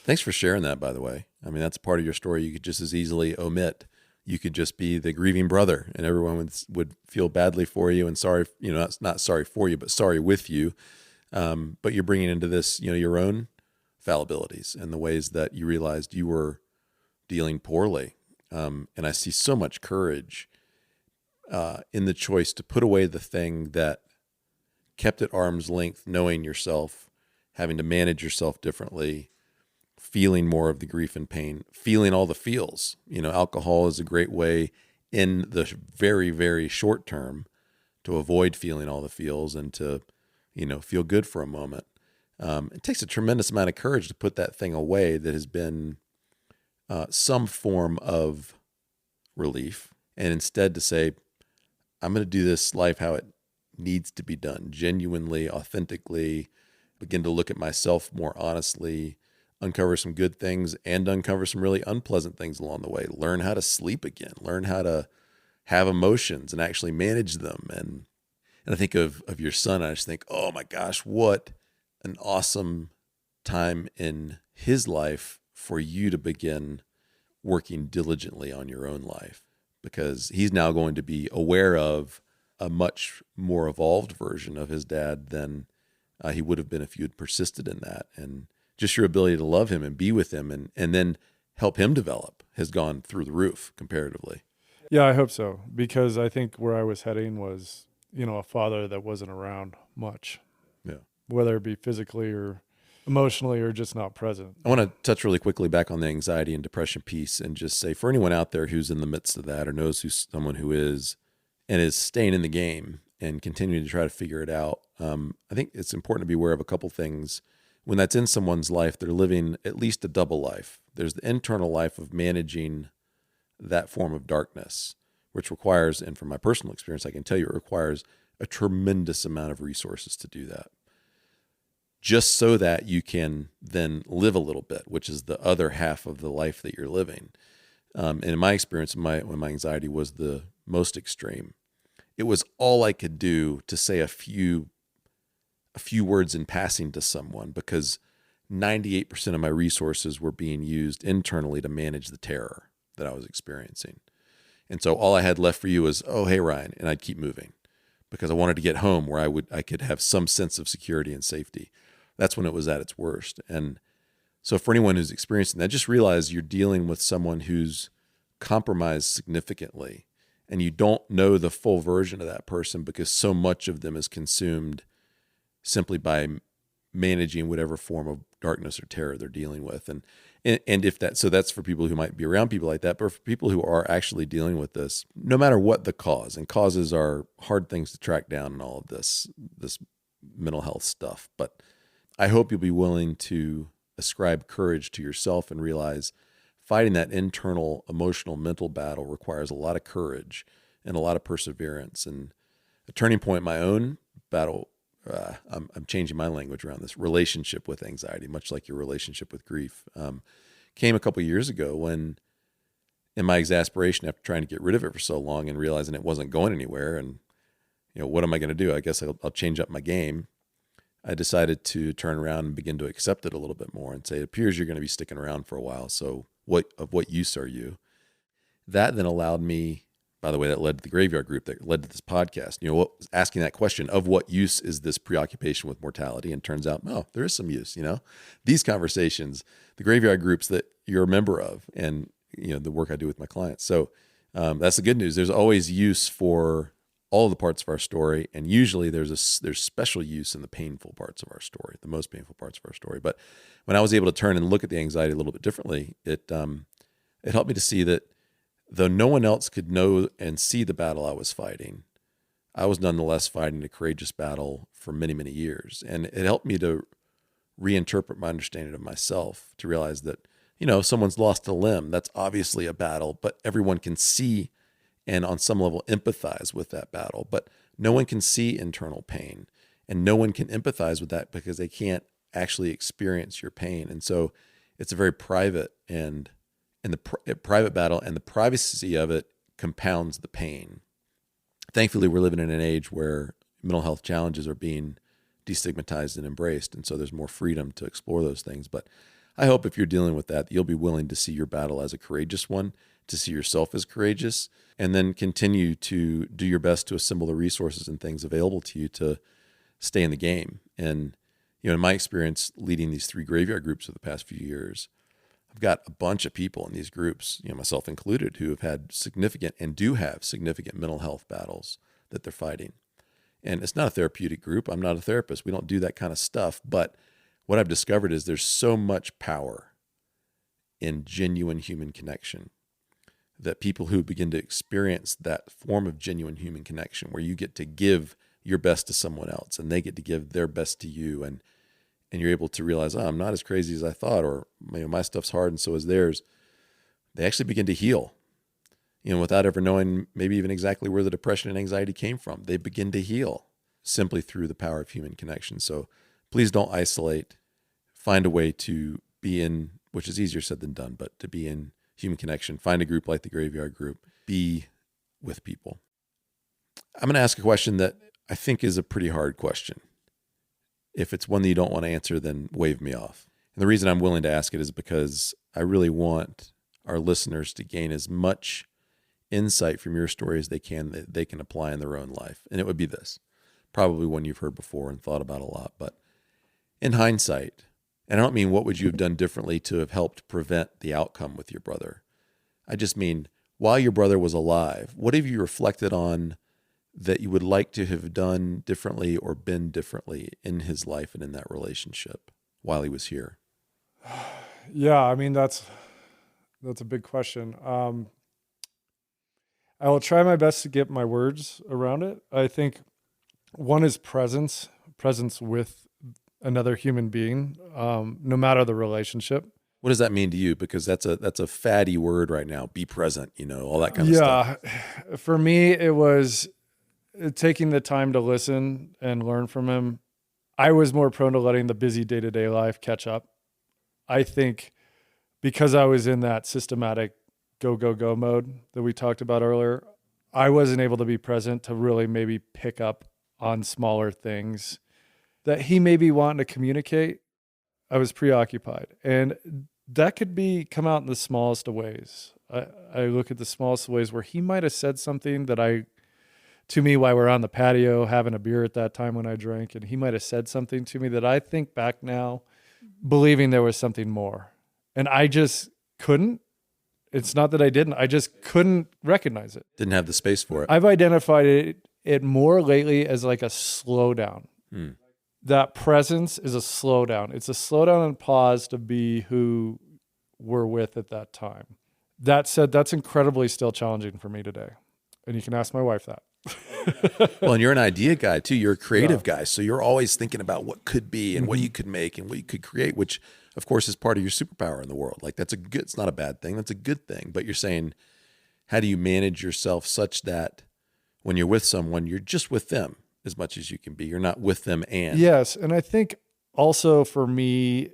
Thanks for sharing that, by the way. I mean, that's part of your story you could just as easily omit. You could just be the grieving brother, and everyone would feel badly for you and sorry, not sorry for you, but sorry with you. But you're bringing into this, your own fallibilities and the ways that you realized you were dealing poorly. And I see so much courage in the choice to put away the thing that kept at arm's length, knowing yourself, having to manage yourself differently, feeling more of the grief and pain, feeling all the feels. Alcohol is a great way in the very, very short term to avoid feeling all the feels and to, feel good for a moment. It takes a tremendous amount of courage to put that thing away that has been some form of relief, and instead to say, I'm going to do this life how it needs to be done, genuinely, authentically, begin to look at myself more honestly, uncover some good things and uncover some really unpleasant things along the way, learn how to sleep again, learn how to have emotions and actually manage them. And I think of your son, I just think, oh my gosh, what an awesome time in his life for you to begin working diligently on your own life, because he's now going to be aware of a much more evolved version of his dad than he would have been if you had persisted in that. And just your ability to love him and be with him and then help him develop has gone through the roof comparatively. Yeah, I hope so, because I think where I was heading was, a father that wasn't around much. Yeah. Whether it be physically or emotionally or just not present. I want to touch really quickly back on the anxiety and depression piece and just say, for anyone out there who's in the midst of that or knows who's someone who is and is staying in the game and continuing to try to figure it out, I think it's important to be aware of a couple things. When that's in someone's life, they're living at least a double life. There's the internal life of managing that form of darkness, which requires, and from my personal experience, I can tell you it requires a tremendous amount of resources to do that, just so that you can then live a little bit, which is the other half of the life that you're living. And in my experience, when my anxiety was the most extreme, it was all I could do to say a few words in passing to someone, because 98% of my resources were being used internally to manage the terror that I was experiencing. And so all I had left for you was, oh, hey, Ryan, and I'd keep moving because I wanted to get home where I could have some sense of security and safety. That's when it was at its worst. And so for anyone who's experiencing that, just realize you're dealing with someone who's compromised significantly, and you don't know the full version of that person because so much of them is consumed simply by managing whatever form of darkness or terror they're dealing with. And if that, so that's for people who might be around people like that, but for people who are actually dealing with this, no matter what the cause, and causes are hard things to track down in all of this mental health stuff. But I hope you'll be willing to ascribe courage to yourself and realize fighting that internal emotional mental battle requires a lot of courage and a lot of perseverance. And a turning point in my own battle, I'm changing my language around this relationship with anxiety, much like your relationship with grief, came a couple of years ago when, in my exasperation after trying to get rid of it for so long and realizing it wasn't going anywhere, and what am I going to do? I guess I'll change up my game. I decided to turn around and begin to accept it a little bit more and say, it appears you're going to be sticking around for a while. So what use are you? That then allowed me, by the way, that led to the graveyard group, that led to this podcast, asking that question of what use is this preoccupation with mortality? And turns out, there is some use, these conversations, the graveyard groups that you're a member of, and, the work I do with my clients. So that's the good news. There's always use for all the parts of our story. And usually there's special use in the painful parts of our story, the most painful parts of our story. But when I was able to turn and look at the anxiety a little bit differently, it helped me to see that though no one else could know and see the battle I was fighting, I was nonetheless fighting a courageous battle for many, many years. And it helped me to reinterpret my understanding of myself, to realize that, if someone's lost a limb, that's obviously a battle, but everyone can see and on some level empathize with that battle. But no one can see internal pain, and no one can empathize with that because they can't actually experience your pain. And so it's a very private private battle, and the privacy of it compounds the pain. Thankfully, we're living in an age where mental health challenges are being destigmatized and embraced, and so there's more freedom to explore those things. But I hope if you're dealing with that, you'll be willing to see your battle as a courageous one, to see yourself as courageous, and then continue to do your best to assemble the resources and things available to you to stay in the game. And, in my experience leading these 3 graveyard groups for the past few years, I've got a bunch of people in these groups, myself included, who have had significant and do have significant mental health battles that they're fighting. And it's not a therapeutic group. I'm not a therapist. We don't do that kind of stuff. But what I've discovered is there's so much power in genuine human connection that people who begin to experience that form of genuine human connection, where you get to give your best to someone else and they get to give their best to you, and you're able to realize, I'm not as crazy as I thought, or my stuff's hard and so is theirs. They actually begin to heal, without ever knowing maybe even exactly where the depression and anxiety came from. They begin to heal simply through the power of human connection. So please don't isolate. Find a way to be in, which is easier said than done, but to be in human connection. Find a group like the Graveyard Group. Be with people. I'm going to ask a question that I think is a pretty hard question. If it's one that you don't want to answer, then wave me off. And the reason I'm willing to ask it is because I really want our listeners to gain as much insight from your story as they can, that they can apply in their own life. And it would be this, probably one you've heard before and thought about a lot, but in hindsight, and I don't mean what would you have done differently to have helped prevent the outcome with your brother. I just mean, while your brother was alive, what have you reflected on that you would like to have done differently or been differently in his life and in that relationship while he was here? Yeah, I mean, that's a big question. I will try my best to get my words around it. I think one is presence with another human being, no matter the relationship. What does that mean to you? Because that's a fatty word right now. Be present, all that kind of stuff. Yeah, for me, it was taking the time to listen and learn from him. I was more prone to letting the busy day-to-day life catch up. I think because I was in that systematic go, go, go mode that we talked about earlier, I wasn't able to be present to really maybe pick up on smaller things that he may be wanting to communicate. I was preoccupied, and that could come out in the smallest of ways. I look at the smallest ways where he might have said something to me while we're on the patio having a beer at that time when I drank, and he might have said something to me that I think back now believing there was something more. And I just couldn't. It's not that I didn't. I just couldn't recognize it. Didn't have the space for it. I've identified it more lately as like a slowdown. That presence is a slowdown. It's a slowdown and pause to be who we're with at that time. That said, that's incredibly still challenging for me today. And you can ask my wife that. Well, and you're an idea guy too. You're a creative guy. So you're always thinking about what could be and what you could make and what you could create, which of course is part of your superpower in the world. Like it's not a bad thing. That's a good thing. But you're saying, how do you manage yourself such that when you're with someone, you're just with them as much as you can be. You're not with them and. Yes. And I think also for me,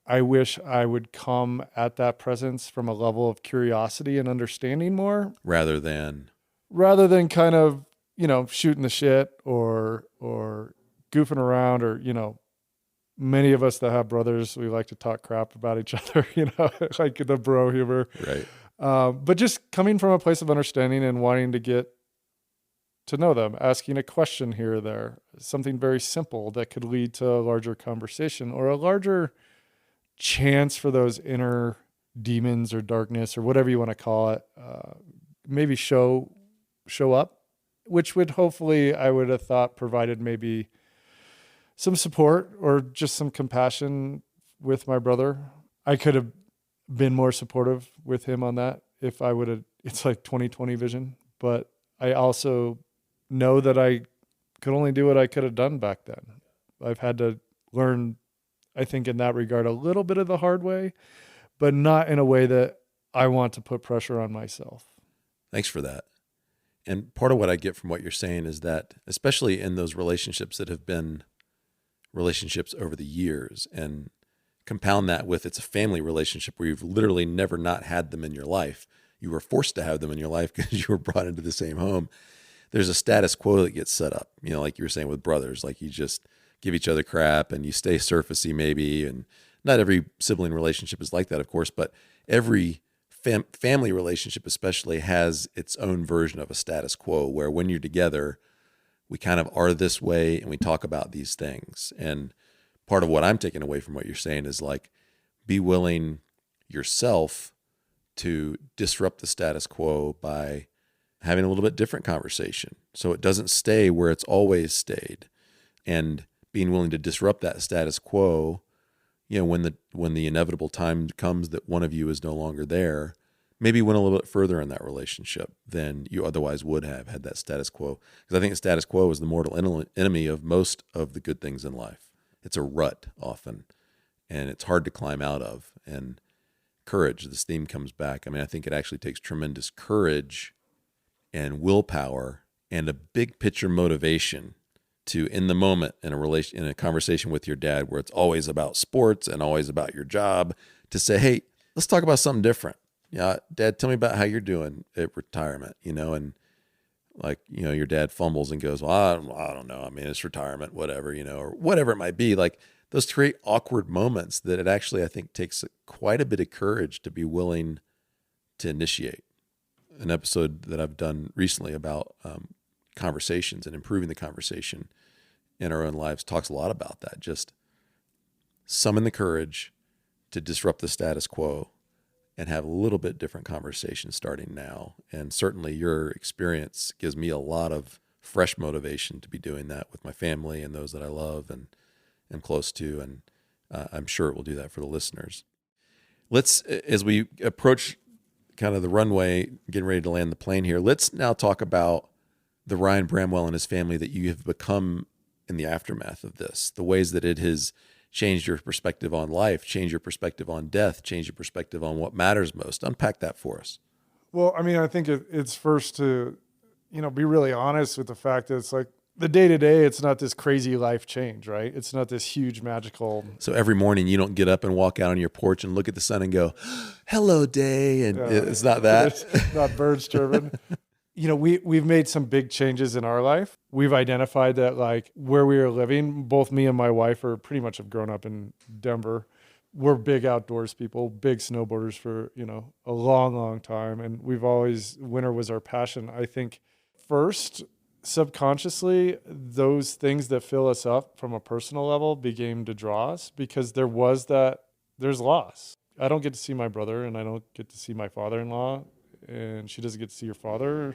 I wish I would come at that presence from a level of curiosity and understanding more. Rather than kind of, shooting the shit or goofing around, or, many of us that have brothers, we like to talk crap about each other, like the bro humor. Right. But just coming from a place of understanding and wanting to get to know them, asking a question here or there, something very simple that could lead to a larger conversation or a larger chance for those inner demons or darkness or whatever you want to call it, maybe show up, which would hopefully, I would have thought, provided maybe some support or just some compassion with my brother. I could have been more supportive with him on that if I would have. It's like 20/20 vision, but I also know that I could only do what I could have done back then. I've had to learn, I think, in that regard, a little bit of the hard way, but not in a way that I want to put pressure on myself. Thanks for that. And part of what I get from what you're saying is that, especially in those relationships that have been relationships over the years, and compound that with it's a family relationship where you've literally never not had them in your life. You were forced to have them in your life because you were brought into the same home. There's a status quo that gets set up, like you were saying with brothers, like you just give each other crap and you stay surfacey maybe. And not every sibling relationship is like that, of course, but every family relationship especially has its own version of a status quo where when you're together, we kind of are this way and we talk about these things. And part of what I'm taking away from what you're saying is like, be willing yourself to disrupt the status quo by having a little bit different conversation. So it doesn't stay where it's always stayed, and being willing to disrupt that status quo, when the inevitable time comes that one of you is no longer there, maybe went a little bit further in that relationship than you otherwise would have had that status quo. Because I think the status quo is the mortal enemy of most of the good things in life. It's a rut often, and it's hard to climb out of. And courage, this theme comes back. I mean, I think it actually takes tremendous courage and willpower and a big picture motivation to, in the moment, in a conversation with your dad where it's always about sports and always about your job, to say, hey, let's talk about something different. Yeah, Dad, tell me about how you're doing at retirement, and like, your dad fumbles and goes, well, I don't know. I mean, it's retirement, whatever, or whatever it might be. Like, those create awkward moments that it actually, I think, takes quite a bit of courage to be willing to initiate. An episode that I've done recently about conversations and improving the conversation in our own lives talks a lot about that. Just summon the courage to disrupt the status quo and have a little bit different conversation starting now. And certainly your experience gives me a lot of fresh motivation to be doing that with my family and those that I love and am close to. And I'm sure it will do that for the listeners. Let's, as we approach kind of the runway, getting ready to land the plane here, let's now talk about the Ryan Bramwell and his family that you have become in the aftermath of this, the ways that it has changed your perspective on life, changed your perspective on death, changed your perspective on what matters most. Unpack that for us. Well, I mean, I think it's first to, be really honest with the fact that it's like the day-to-day, it's not this crazy life change, right? It's not this huge magical. So every morning you don't get up and walk out on your porch and look at the sun and go, hello, day. And it's not that. It's not birds chirping. We've made some big changes in our life. We've identified that like where we are living, both me and my wife are pretty much have grown up in Denver. We're big outdoors people, big snowboarders for, a long, long time. And winter was our passion. I think first, subconsciously, those things that fill us up from a personal level began to draw us because there's loss. I don't get to see my brother and I don't get to see my father-in-law, and she doesn't get to see her father.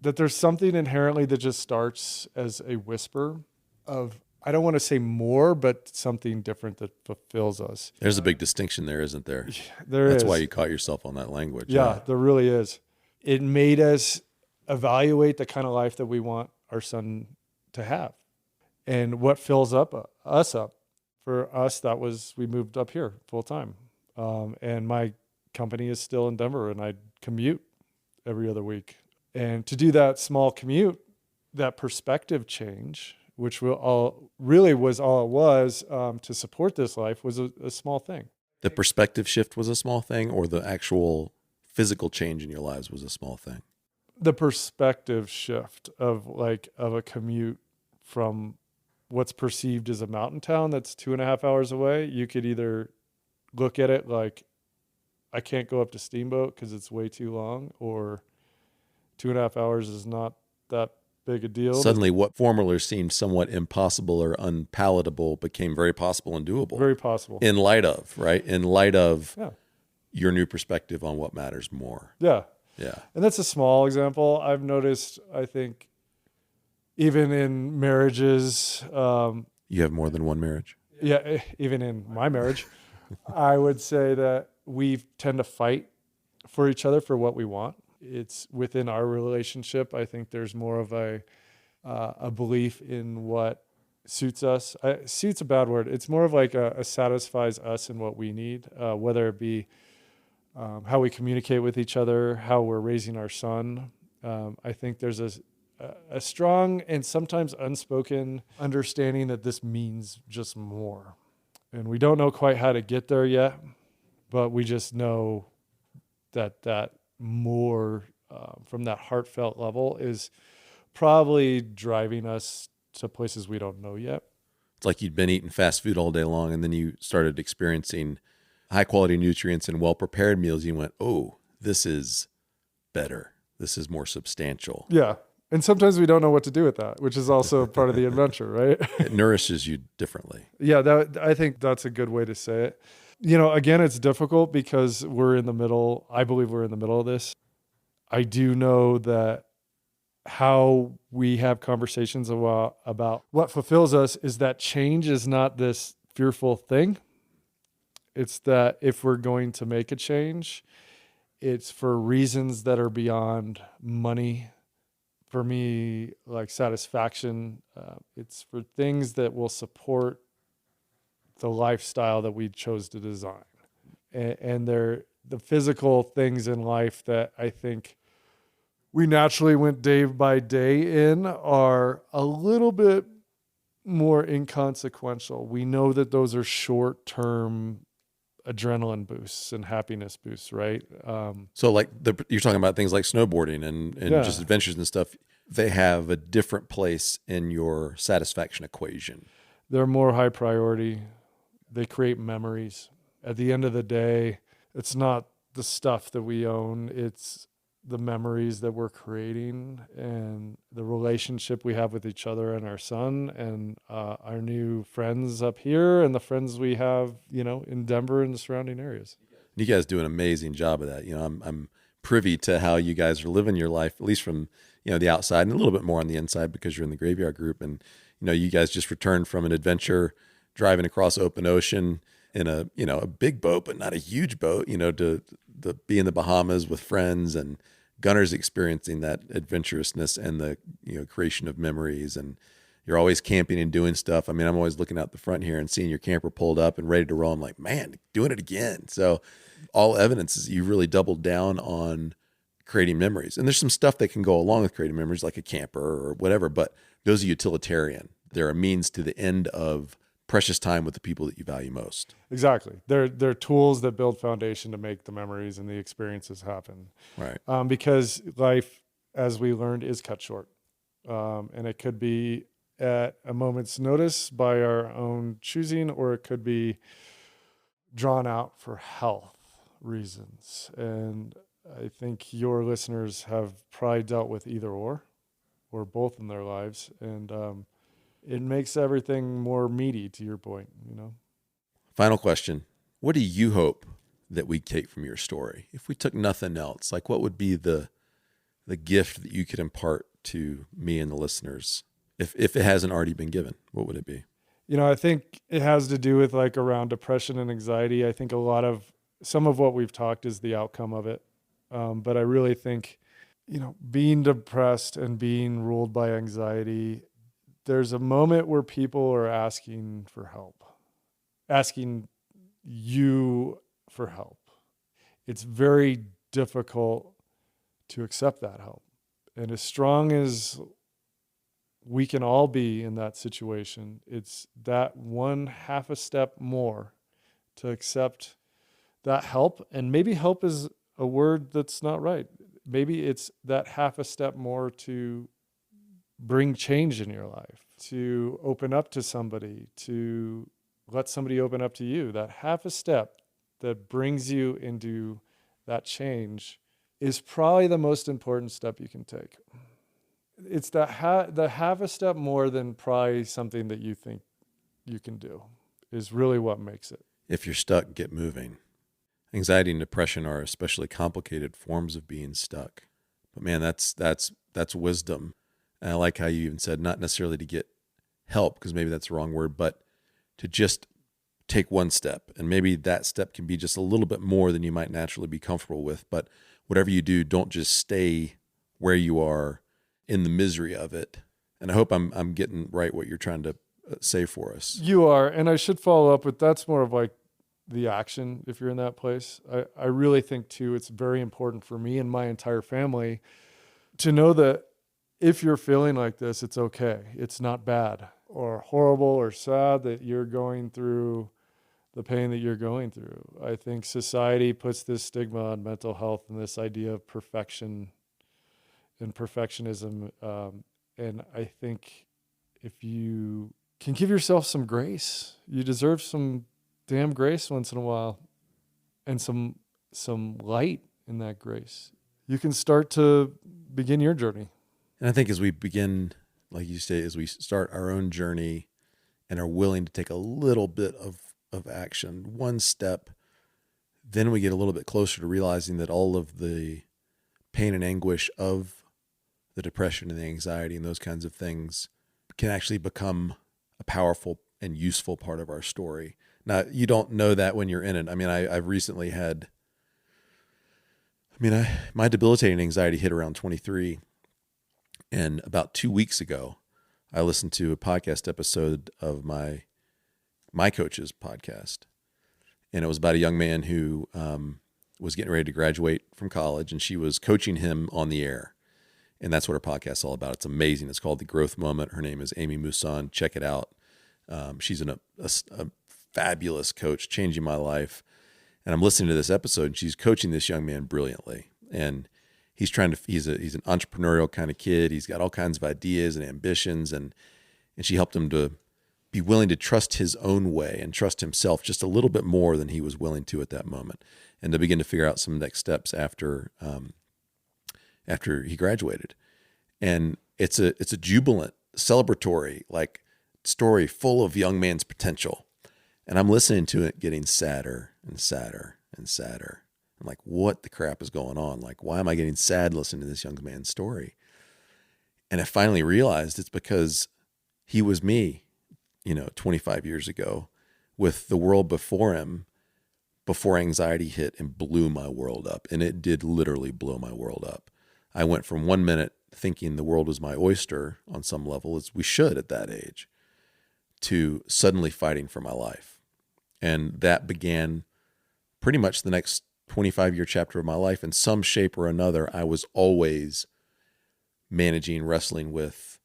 That there's something inherently that just starts as a whisper of, I don't want to say more, but something different that fulfills us. There's a big distinction there, isn't there? That's why you caught yourself on that language. Yeah, there really is. It made us evaluate the kind of life that we want our son to have and what fills us up. For us, that was, we moved up here full time. And my company is still in Denver and I commute every other week. And to do that small commute, that perspective change, which was all it was to support this life, was a small thing. The perspective shift was a small thing, or the actual physical change in your lives was a small thing? The perspective shift of a commute from what's perceived as a mountain town that's 2.5 hours away. You could either look at it like, I can't go up to Steamboat because it's way too long, or 2.5 hours is not that big a deal. Suddenly what formerly seemed somewhat impossible or unpalatable became very possible and doable. Very possible. In light of your new perspective on what matters more. Yeah. Yeah. And that's a small example. I've noticed, I think, even in marriages. You have more than one marriage? Yeah, even in my marriage, I would say that we tend to fight for each other for what we want. It's within our relationship. I think there's more of a belief in what suits us. Suits a bad word. It's more of like a satisfies us in what we need, whether it be how we communicate with each other, how we're raising our son, I think there's a strong and sometimes unspoken understanding that this means just more. And we don't know quite how to get there yet, but we just know that more from that heartfelt level is probably driving us to places we don't know yet. It's like you'd been eating fast food all day long, and then you started experiencing high quality nutrients and well prepared meals. You went, oh, this is better. This is more substantial. Yeah. And sometimes we don't know what to do with that, which is also part of the adventure, right? It nourishes you differently. Yeah, I think that's a good way to say it. Again, it's difficult because we're in the middle. I believe we're in the middle of this. I do know that how we have conversations about what fulfills us is that change is not this fearful thing. It's that if we're going to make a change, it's for reasons that are beyond money. For me, like satisfaction, it's for things that will support the lifestyle that we chose to design. And they're the physical things in life that I think we naturally went day by day in are a little bit more inconsequential. We know that those are short-term adrenaline boosts and happiness boosts, right? So like you're talking about things like snowboarding and just adventures and stuff. They have a different place in your satisfaction equation. They're more high priority. They create memories. At the end of the day, it's not the stuff that we own. It's the memories that we're creating and the relationship we have with each other and our son and our new friends up here and the friends we have, in Denver and the surrounding areas. You guys do an amazing job of that. I'm privy to how you guys are living your life, at least from, the outside and a little bit more on the inside because you're in the graveyard group. And, you guys just returned from an adventure driving across open ocean in a big boat, but not a huge boat, to be in the Bahamas with friends, and Gunner's experiencing that adventurousness and the, creation of memories. And you're always camping and doing stuff. I mean, I'm always looking out the front here and seeing your camper pulled up and ready to roll. I'm like, man, doing it again. So all evidence is you really doubled down on creating memories. And there's some stuff that can go along with creating memories, like a camper or whatever, but those are utilitarian. They're a means to the end of precious time with the people that you value most. Exactly. They're tools that build foundation to make the memories and the experiences happen. Right. Because life, as we learned, is cut short. And it could be at a moment's notice by our own choosing, or it could be drawn out for health reasons. And I think your listeners have probably dealt with either or both in their lives. And it makes everything more meaty, to your point, Final question. What do you hope that we take from your story? If we took nothing else, like what would be the gift that you could impart to me and the listeners? If it hasn't already been given, what would it be? I think it has to do with like around depression and anxiety. I think some of what we've talked is the outcome of it. But I really think, being depressed and being ruled by anxiety, there's a moment where people are asking for help, asking you for help. It's very difficult to accept that help. And as strong as we can all be in that situation, it's that one half a step more to accept that help. And maybe help is a word that's not right. Maybe it's that half a step more to bring change in your life, to open up to somebody, to let somebody open up to you. That half a step that brings you into that change is probably the most important step you can take. It's the half a step more than probably something that you think you can do is really what makes it. If you're stuck, get moving. Anxiety and depression are especially complicated forms of being stuck. But man, that's wisdom. And I like how you even said not necessarily to get help, because maybe that's the wrong word, but to just take one step. And maybe that step can be just a little bit more than you might naturally be comfortable with. But whatever you do, don't just stay where you are in the misery of it. And I hope I'm getting right what you're trying to say for us. You are. And I should follow up with, that's more of like the action if you're in that place. I really think too, it's very important for me and my entire family to know that if you're feeling like this, it's okay. It's not bad or horrible or sad that you're going through the pain that you're going through. I think society puts this stigma on mental health and this idea of perfection and perfectionism. And I think if you can give yourself some grace, you deserve some damn grace once in a while, and some light in that grace, you can start to begin your journey. And I think as we begin, like you say, as we start our own journey and are willing to take a little bit of action, one step, then we get a little bit closer to realizing that all of the pain and anguish of the depression and the anxiety and those kinds of things can actually become a powerful and useful part of our story. Now, you don't know that when you're in it. I mean, I've recently had, my debilitating anxiety hit around 23. And about 2 weeks ago, I listened to a podcast episode of my coach's podcast. And it was about a young man who was getting ready to graduate from college, and she was coaching him on the air. And that's what her podcast is all about. It's amazing. It's called The Growth Moment. Her name is Amy Mousson. Check it out. She's a fabulous coach, changing my life. And I'm listening to this episode, and she's coaching this young man brilliantly. And he's an entrepreneurial kind of kid. He's got all kinds of ideas and ambitions, and she helped him to be willing to trust his own way and trust himself just a little bit more than he was willing to at that moment, and to begin to figure out some next steps after he graduated. And it's a jubilant, celebratory, like, story full of young man's potential. And I'm listening to it getting sadder and sadder and sadder. I'm like, what the crap is going on? Like, why am I getting sad listening to this young man's story? And I finally realized it's because he was me, 25 years ago, with the world before him, before anxiety hit and blew my world up. And it did literally blow my world up. I went from 1 minute thinking the world was my oyster on some level, as we should at that age, to suddenly fighting for my life. And that began pretty much the next 25-year chapter of my life. In some shape or another, I was always wrestling with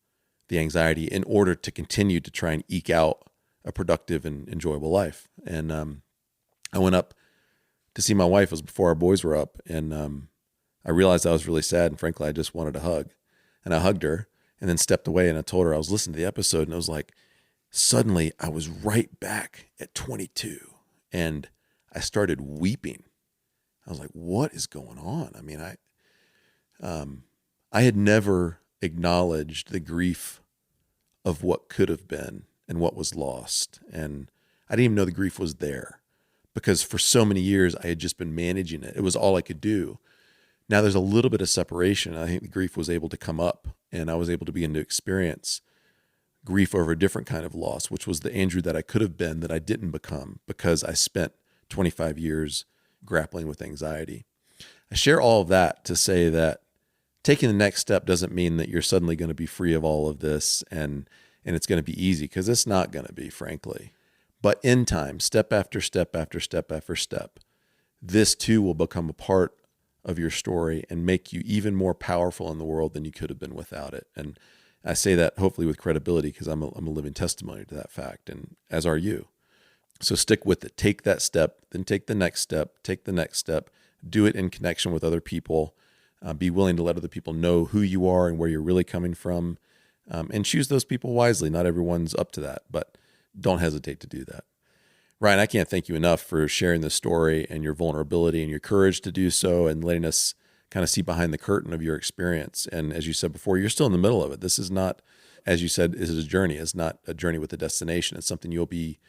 the anxiety in order to continue to try and eke out a productive and enjoyable life. And I went up to see my wife. It was before our boys were up. And I realized I was really sad. And frankly, I just wanted a hug. And I hugged her and then stepped away. And I told her I was listening to the episode. And it was like, suddenly I was right back at 22. And I started weeping. I was like, what is going on? I mean, I had never acknowledged the grief of what could have been and what was lost. And I didn't even know the grief was there, because for so many years I had just been managing it. It was all I could do. Now there's a little bit of separation. I think the grief was able to come up, and I was able to begin to experience grief over a different kind of loss, which was the Andrew that I could have been, that I didn't become, because I spent 25 years grappling with anxiety. I share all of that to say that taking the next step doesn't mean that you're suddenly going to be free of all of this and it's going to be easy, because it's not going to be, frankly. But in time, step after step after step after step, this too will become a part of your story and make you even more powerful in the world than you could have been without it. And I say that hopefully with credibility, because I'm a living testimony to that fact, and as are you. So stick with it. Take that step, then take the next step, take the next step. Do it in connection with other people. Be willing to let other people know who you are and where you're really coming from, and choose those people wisely. Not everyone's up to that, but don't hesitate to do that. Ryan, I can't thank you enough for sharing this story and your vulnerability and your courage to do so, and letting us kind of see behind the curtain of your experience. And as you said before, you're still in the middle of it. This is not, as you said, this is a journey. It's not a journey with a destination. It's something you'll be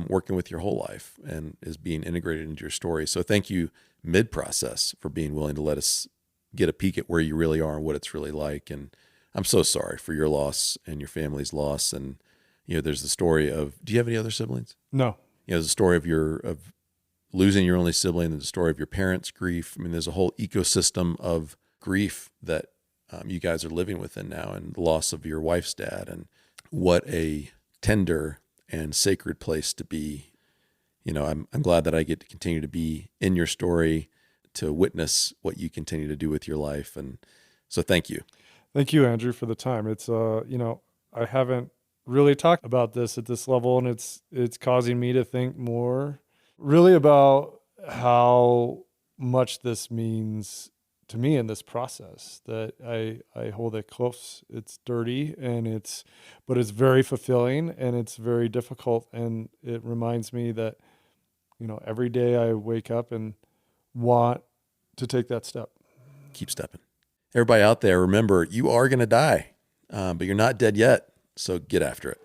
working with your whole life, and is being integrated into your story. So thank you mid-process for being willing to let us get a peek at where you really are and what it's really like. And I'm so sorry for your loss and your family's loss. And, there's the story of, do you have any other siblings? No. There's a story of losing your only sibling, and the story of your parents' grief. I mean, there's a whole ecosystem of grief that you guys are living within now, and the loss of your wife's dad. And what a tender and sacred place to be. I'm glad that I get to continue to be in your story, to witness what you continue to do with your life. And So thank you. Thank you, Andrew, for the time. It's, I haven't really talked about this at this level, and it's causing me to think more really about how much this means to me in this process, that I hold it close. It's dirty but it's very fulfilling, and it's very difficult. And it reminds me that, every day I wake up and want to take that step. Keep stepping. Everybody out there, remember, you are going to die, but you're not dead yet. So get after it.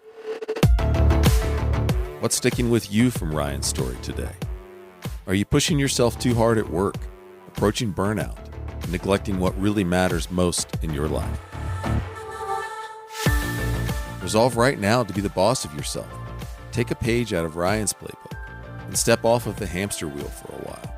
What's sticking with you from Ryan's story today? Are you pushing yourself too hard at work, approaching burnout, and neglecting what really matters most in your life? Resolve right now to be the boss of yourself. Take a page out of Ryan's playbook and step off of the hamster wheel for a while.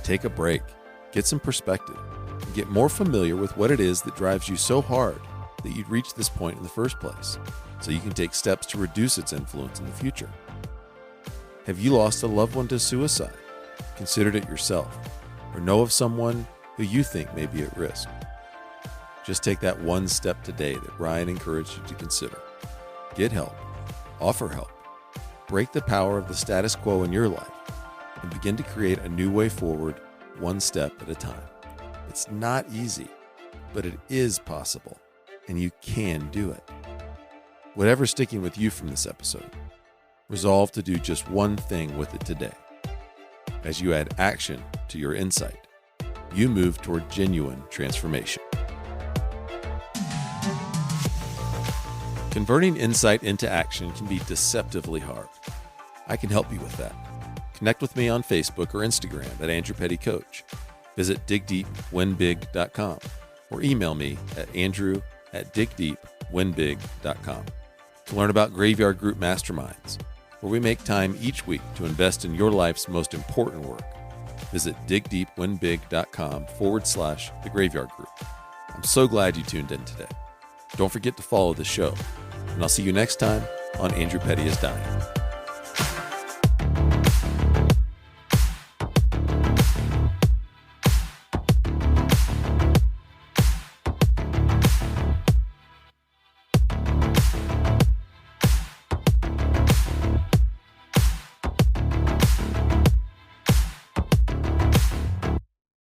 Take a break, get some perspective, and get more familiar with what it is that drives you so hard that you'd reach this point in the first place, so you can take steps to reduce its influence in the future. Have you lost a loved one to suicide, considered it yourself, or know of someone who you think may be at risk? Just take that one step today that Ryan encouraged you to consider. Get help, offer help, break the power of the status quo in your life, and begin to create a new way forward, one step at a time. It's not easy, but it is possible, and you can do it. Whatever's sticking with you from this episode, resolve to do just one thing with it today. As you add action to your insight, you move toward genuine transformation. Converting insight into action can be deceptively hard. I can help you with that. Connect with me on Facebook or Instagram at Andrew Petty Coach. Visit digdeepwinbig.com or email me at andrew@digdeepwinbig.com to learn about Graveyard Group Masterminds, where we make time each week to invest in your life's most important work. Visit digdeepwinbig.com/the Graveyard Group. I'm so glad you tuned in today. Don't forget to follow the show, and I'll see you next time on Andrew Petty is Dying.